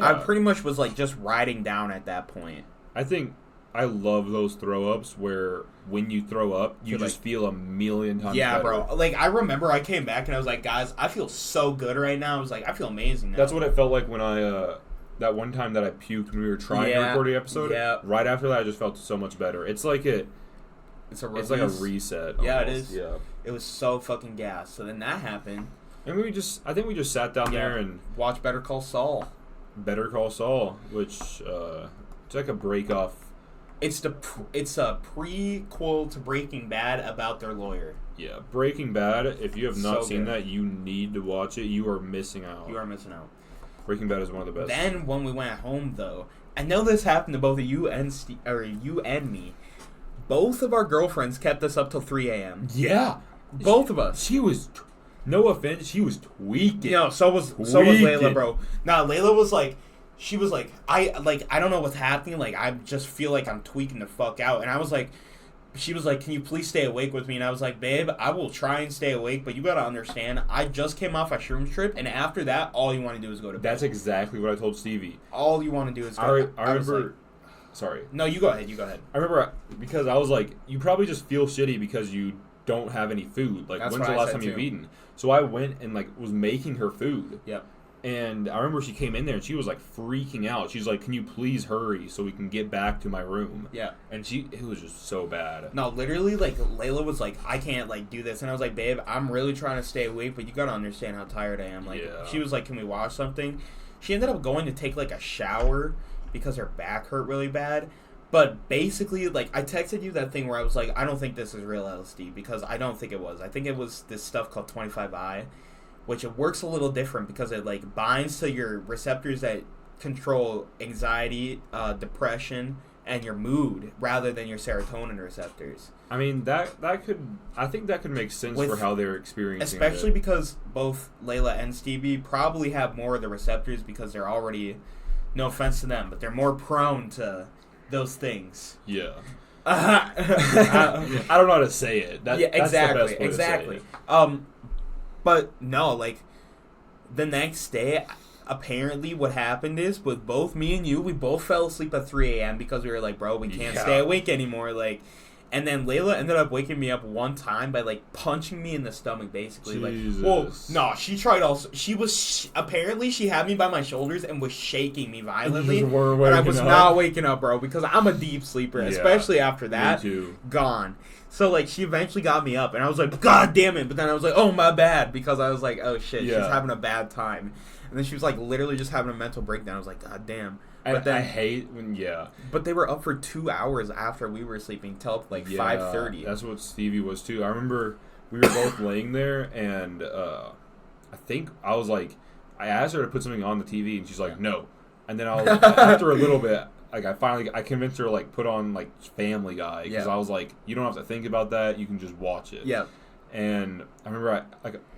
[SPEAKER 2] I pretty much was like just riding down at that point.
[SPEAKER 1] I think I love those throw ups where when you throw up, you just feel a million times better.
[SPEAKER 2] Bro. Like, I remember I came back and I was like, guys, I feel so good right now. I was like, I feel amazing now.
[SPEAKER 1] That's what it felt like when I, that one time that I puked when we were trying to record the episode. Yeah. Right after that, I just felt so much better. It's like it's like a reset.
[SPEAKER 2] Yeah,
[SPEAKER 1] almost.
[SPEAKER 2] It is.
[SPEAKER 1] Yeah.
[SPEAKER 2] It was so fucking gas. So then that happened.
[SPEAKER 1] And I think we just sat down there and
[SPEAKER 2] watched Better Call Saul.
[SPEAKER 1] Better Call Saul, which it's like a break off.
[SPEAKER 2] It's a prequel to Breaking Bad about their lawyer.
[SPEAKER 1] Yeah, Breaking Bad. If you have not seen that, you need to watch it. You are missing out.
[SPEAKER 2] You are missing out.
[SPEAKER 1] Breaking Bad is one of the best.
[SPEAKER 2] Then when we went home, though, I know this happened to both of you and me. Both of our girlfriends kept us up till 3 a.m.
[SPEAKER 1] Yeah,
[SPEAKER 2] both of us.
[SPEAKER 1] She was, no offense, she was tweaking.
[SPEAKER 2] You know, so was Layla, bro. Nah, Layla was like, she was like, I don't know what's happening. Like, I just feel like I'm tweaking the fuck out. And I was like, she was like, can you please stay awake with me? And I was like, babe, I will try and stay awake, but you gotta understand, I just came off a shrooms trip, and after that, all you want to do is go to bed.
[SPEAKER 1] That's exactly what I told Stevie.
[SPEAKER 2] All you want to do is go to bed.
[SPEAKER 1] I remember... Sorry.
[SPEAKER 2] No, you go ahead.
[SPEAKER 1] I remember because I was like, you probably just feel shitty because you don't have any food. Like, when's the last time you've eaten? So I went and, like, was making her food.
[SPEAKER 2] Yep.
[SPEAKER 1] And I remember she came in there and she was, like, freaking out. She's like, can you please hurry so we can get back to my room?
[SPEAKER 2] Yeah.
[SPEAKER 1] And it was just so bad.
[SPEAKER 2] No, literally, like, Layla was like, I can't, like, do this. And I was like, babe, I'm really trying to stay awake, but you gotta understand how tired I am. Like, she was like, can we watch something? She ended up going to take, like, a shower because her back hurt really bad. But basically, like, I texted you that thing where I was like, I don't think this is real LSD, because I don't think it was. I think it was this stuff called 25I, which it works a little different because it, like, binds to your receptors that control anxiety, depression, and your mood rather than your serotonin receptors.
[SPEAKER 1] I mean, I think that could make sense for how they're experiencing
[SPEAKER 2] especially because both Layla and Stevie probably have more of the receptors because they're already, no offense to them, but they're more prone to those things.
[SPEAKER 1] Yeah. I don't know how to say it.
[SPEAKER 2] Exactly. But no, like, the next day, apparently what happened is, with both me and you, we both fell asleep at 3 a.m. because we were like, bro, we can't stay awake anymore. Like, and then Layla ended up waking me up one time by, like, punching me in the stomach, basically.
[SPEAKER 1] Jesus.
[SPEAKER 2] Like, well, no, she tried also. She was, apparently she had me by my shoulders and was shaking me violently. And I was not waking up, bro, because I'm a deep sleeper, especially after that.
[SPEAKER 1] Me too.
[SPEAKER 2] Gone. So, like, she eventually got me up, and I was like, God damn it. But then I was like, oh, my bad, because I was like, oh, shit, she's having a bad time. And then she was, like, literally just having a mental breakdown. I was like, God damn. But then,
[SPEAKER 1] I hate when,
[SPEAKER 2] But they were up for 2 hours after we were sleeping, till, like, 5:30.
[SPEAKER 1] That's what Stevie was, too. I remember we were both laying there, and I think I was like, I asked her to put something on the TV, and she's like, no. And then I was, after a little bit, like, I convinced her to, like, put on, like, Family Guy, because I was like, you don't have to think about that, you can just watch it.
[SPEAKER 2] Yeah.
[SPEAKER 1] And I remember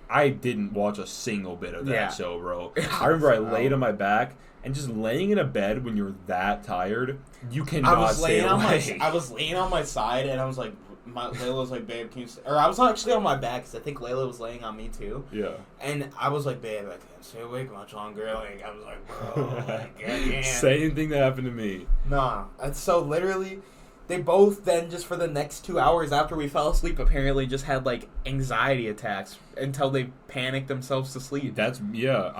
[SPEAKER 1] I didn't watch a single bit of that show, bro. I remember I laid on my back, and just laying in a bed when you're that tired, you cannot stay awake.
[SPEAKER 2] I was laying on my side, and I was like, Layla was like, babe, can you stay? Or I was actually on my back, because I think Layla was laying on me, too.
[SPEAKER 1] Yeah.
[SPEAKER 2] And I was like, babe, I can't stay awake much longer. Like, I was like, bro, like, yeah.
[SPEAKER 1] Same thing that happened to me.
[SPEAKER 2] Nah. And so, literally, they both then, just for the next 2 hours after we fell asleep, apparently just had, like, anxiety attacks until they panicked themselves to sleep.
[SPEAKER 1] I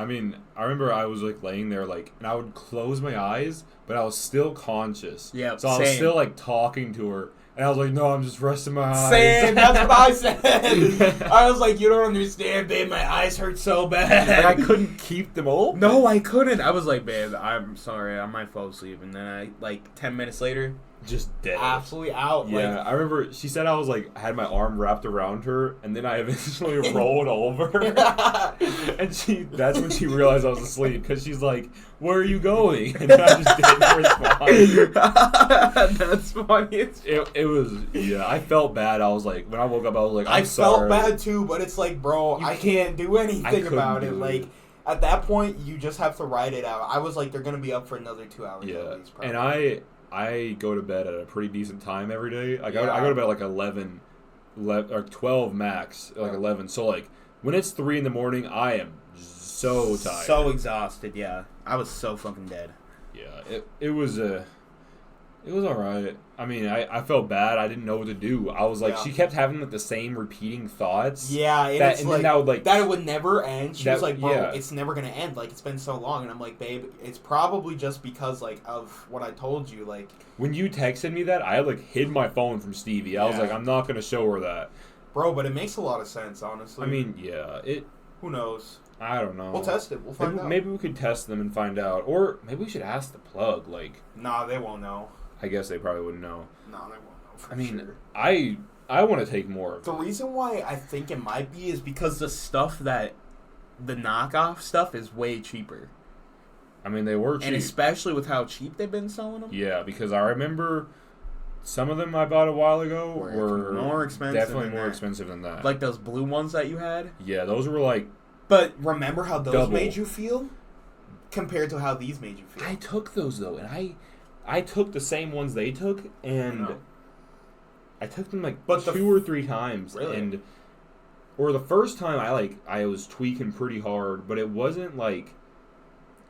[SPEAKER 1] mean, I remember I was, like, laying there, like, and I would close my eyes, but I was still conscious.
[SPEAKER 2] Yeah,
[SPEAKER 1] so I was still, like, talking to her. And I was like, no, I'm just resting my eyes.
[SPEAKER 2] Same, that's what I said. I was like, you don't understand, babe, my eyes hurt so bad.
[SPEAKER 1] Like, I couldn't keep them open.
[SPEAKER 2] No, I couldn't. I was like, babe, I'm sorry, I might fall asleep. And then 10 minutes later,
[SPEAKER 1] just dead.
[SPEAKER 2] Absolutely out.
[SPEAKER 1] Yeah, like, I remember she said I was like, I had my arm wrapped around her, and then I eventually rolled over. And that's when she realized I was asleep, because she's like, where are you going? And I just didn't respond.
[SPEAKER 2] That's funny.
[SPEAKER 1] It was, I felt bad. I was like, when I woke up, I was like, I'm sorry.
[SPEAKER 2] I felt bad too, but it's like, bro, I can't do anything about it. Like, At that point, you just have to ride it out. I was like, they're going to be up for another 2 hours.
[SPEAKER 1] Yeah,
[SPEAKER 2] at least, probably.
[SPEAKER 1] And I go to bed at a pretty decent time every day. I go to bed like 11 or 12 max, like 11. So, like, when it's 3 in the morning, I am so tired.
[SPEAKER 2] So exhausted, yeah. I was so fucking dead.
[SPEAKER 1] Yeah, it was all right. I mean, I felt bad. I didn't know what to do. I was like, she kept having like the same repeating thoughts.
[SPEAKER 2] Yeah, and
[SPEAKER 1] it's like that would like
[SPEAKER 2] that it would never end. She was like, bro, it's never gonna end. Like, it's been so long. And I'm like, babe, it's probably just because like of what I told you. Like,
[SPEAKER 1] when you texted me that, I like hid my phone from Stevie. I was like, I'm not gonna show her that,
[SPEAKER 2] bro. But it makes a lot of sense, honestly.
[SPEAKER 1] I mean, yeah,
[SPEAKER 2] Who knows?
[SPEAKER 1] I don't know.
[SPEAKER 2] We'll test it. We'll find out.
[SPEAKER 1] Maybe we could test them and find out, or maybe we should ask the plug. Like,
[SPEAKER 2] nah, they won't know.
[SPEAKER 1] I guess they probably wouldn't know.
[SPEAKER 2] No, they won't know for
[SPEAKER 1] sure.
[SPEAKER 2] I
[SPEAKER 1] want to take more.
[SPEAKER 2] The reason why I think it might be is because the knockoff stuff is way cheaper.
[SPEAKER 1] I mean, they were cheap.
[SPEAKER 2] And especially with how cheap they've been selling them.
[SPEAKER 1] Yeah, because I remember some of them I bought a while ago were
[SPEAKER 2] more expensive.
[SPEAKER 1] Definitely more expensive than that.
[SPEAKER 2] Like those blue ones that you had?
[SPEAKER 1] Yeah, those were like...
[SPEAKER 2] But remember how those made you feel? Compared to how these made you feel.
[SPEAKER 1] I took those, though, and I took the same ones they took, and I took them like 2 or 3 times.
[SPEAKER 2] Really?
[SPEAKER 1] Or the first time I was tweaking pretty hard, but it wasn't like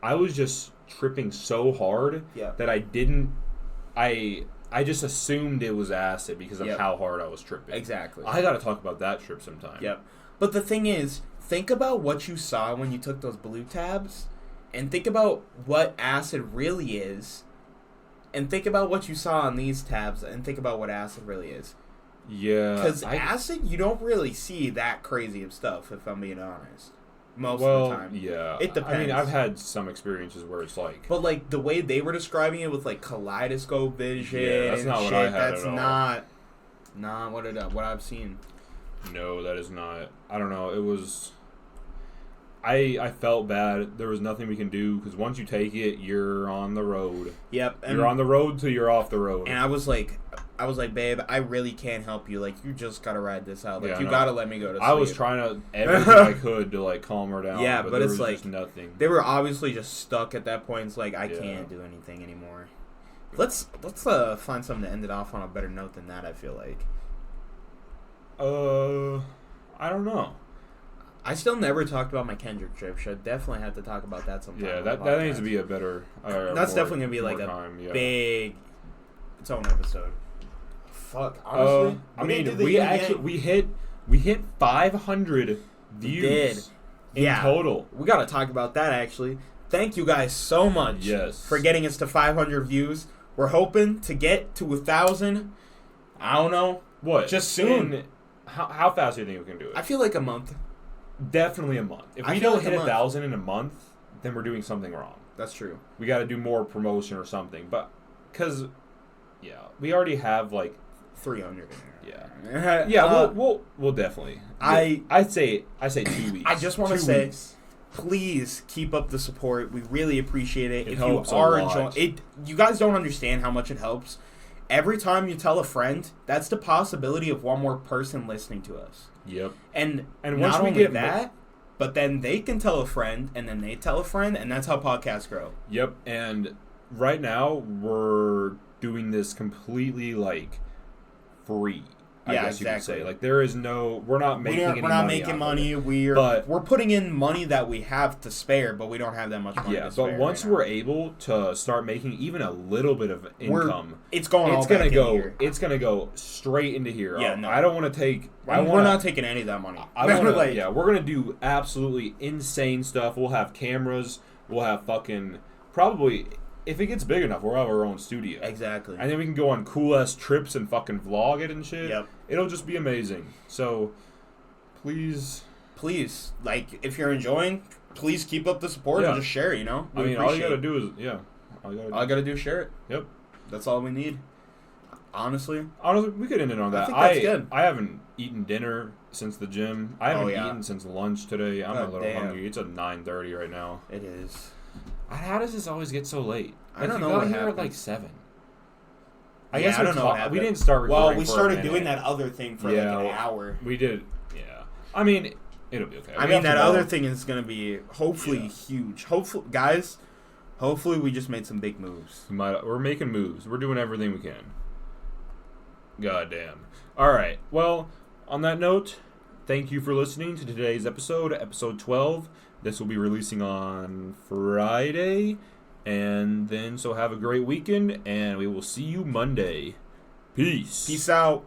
[SPEAKER 1] I was just tripping so hard that I didn't. I just assumed it was acid because of how hard I was tripping.
[SPEAKER 2] Exactly.
[SPEAKER 1] I got to talk about that trip sometime.
[SPEAKER 2] Yep. But the thing is, think about what you saw when you took those blue tabs, and think about what acid really is. And think about what you saw on these tabs, and think about what acid really is.
[SPEAKER 1] Yeah.
[SPEAKER 2] Because acid, you don't really see that crazy of stuff, if I'm being honest. Most of the time.
[SPEAKER 1] Yeah.
[SPEAKER 2] It depends.
[SPEAKER 1] I mean, I've had some experiences where it's like...
[SPEAKER 2] But, like, the way they were describing it with, like, kaleidoscope vision...
[SPEAKER 1] Yeah, that's not what I had
[SPEAKER 2] that's
[SPEAKER 1] at all.
[SPEAKER 2] not what I've seen.
[SPEAKER 1] No, that is not. I don't know. It was... I felt bad. There was nothing we can do because once you take it, you're on the road.
[SPEAKER 2] Yep.
[SPEAKER 1] You're on the road till you're off the road.
[SPEAKER 2] And I was like, babe, I really can't help you. Like, you just gotta ride this out. Like, you gotta let me go to sleep.
[SPEAKER 1] I was trying to everything I could to like calm her down.
[SPEAKER 2] Yeah, but it's like
[SPEAKER 1] just nothing.
[SPEAKER 2] They were obviously just stuck at that point. It's like I can't do anything anymore. Let's find something to end it off on a better note than that. I feel like.
[SPEAKER 1] I don't know.
[SPEAKER 2] I still never talked about my Kendrick trip. Should definitely have to talk about that sometime.
[SPEAKER 1] Yeah, that needs to be a better.
[SPEAKER 2] That's definitely gonna be like big, its own episode. Fuck, honestly.
[SPEAKER 1] I mean, we hit 500 views in total.
[SPEAKER 2] We gotta talk about that actually. Thank you guys so much. For getting us to 500 views. We're hoping to get to 1,000. I don't know.
[SPEAKER 1] What?
[SPEAKER 2] Just soon.
[SPEAKER 1] How fast do you think we can do it?
[SPEAKER 2] I feel like a month.
[SPEAKER 1] Definitely a month. If we don't hit 1,000 in a month, then we're doing something wrong.
[SPEAKER 2] That's true. We
[SPEAKER 1] got to do more promotion or something. But because, we already have like
[SPEAKER 2] 300.
[SPEAKER 1] Yeah, we'll definitely. I'd say 2 weeks.
[SPEAKER 2] I just want to say, please keep up the support. We really appreciate it.
[SPEAKER 1] It
[SPEAKER 2] if
[SPEAKER 1] helps
[SPEAKER 2] you are
[SPEAKER 1] a lot.
[SPEAKER 2] enjoying it, you guys don't understand how much it helps. Every time you tell a friend, that's the possibility of one more person listening to us.
[SPEAKER 1] Yep.
[SPEAKER 2] And
[SPEAKER 1] once
[SPEAKER 2] not
[SPEAKER 1] we
[SPEAKER 2] only
[SPEAKER 1] get
[SPEAKER 2] that, but then they can tell a friend, and then they tell a friend, and that's how podcasts grow.
[SPEAKER 1] Yep. And right now we're doing this completely like free. I guess you could say. Like there is no, we're not making any money.
[SPEAKER 2] We're not making money. We're putting in money that we have to spare, but we don't have that much money to spare.
[SPEAKER 1] But once we're able to start making even a little bit of income,
[SPEAKER 2] it's gonna
[SPEAKER 1] go straight into here.
[SPEAKER 2] Yeah, no.
[SPEAKER 1] I don't want to take.
[SPEAKER 2] We're not taking any of that money.
[SPEAKER 1] We're gonna do absolutely insane stuff. We'll have cameras. We'll have fucking probably. If it gets big enough, we'll have our own studio.
[SPEAKER 2] Exactly.
[SPEAKER 1] And then we can go on cool-ass trips and fucking vlog it and shit.
[SPEAKER 2] Yep.
[SPEAKER 1] It'll just be amazing. So, please,
[SPEAKER 2] like, if you're enjoying, please keep up the support and just share it, all you gotta
[SPEAKER 1] do is,
[SPEAKER 2] all you gotta do is share it.
[SPEAKER 1] Yep.
[SPEAKER 2] That's all we need. Honestly,
[SPEAKER 1] we could end it on that.
[SPEAKER 2] I think that's good.
[SPEAKER 1] I haven't eaten dinner since the gym. I haven't eaten since lunch today. I'm a little hungry. It's at 9:30 right now.
[SPEAKER 2] It is.
[SPEAKER 1] How does this always get so late?
[SPEAKER 2] I don't know what happened.
[SPEAKER 1] Here at like 7.
[SPEAKER 2] I guess I don't know what happened.
[SPEAKER 1] We didn't start recording.
[SPEAKER 2] Well, we started doing that other thing for like an hour.
[SPEAKER 1] We did. Yeah. I mean, It'll be okay.
[SPEAKER 2] I mean, that other thing is going to be hopefully huge. Hopefully we just made some big moves.
[SPEAKER 1] We're making moves. We're doing everything we can. Goddamn. All right. Well, on that note, thank you for listening to today's episode 12. This will be releasing on Friday. And then, so have a great weekend, and we will see you Monday. Peace.
[SPEAKER 2] Peace out.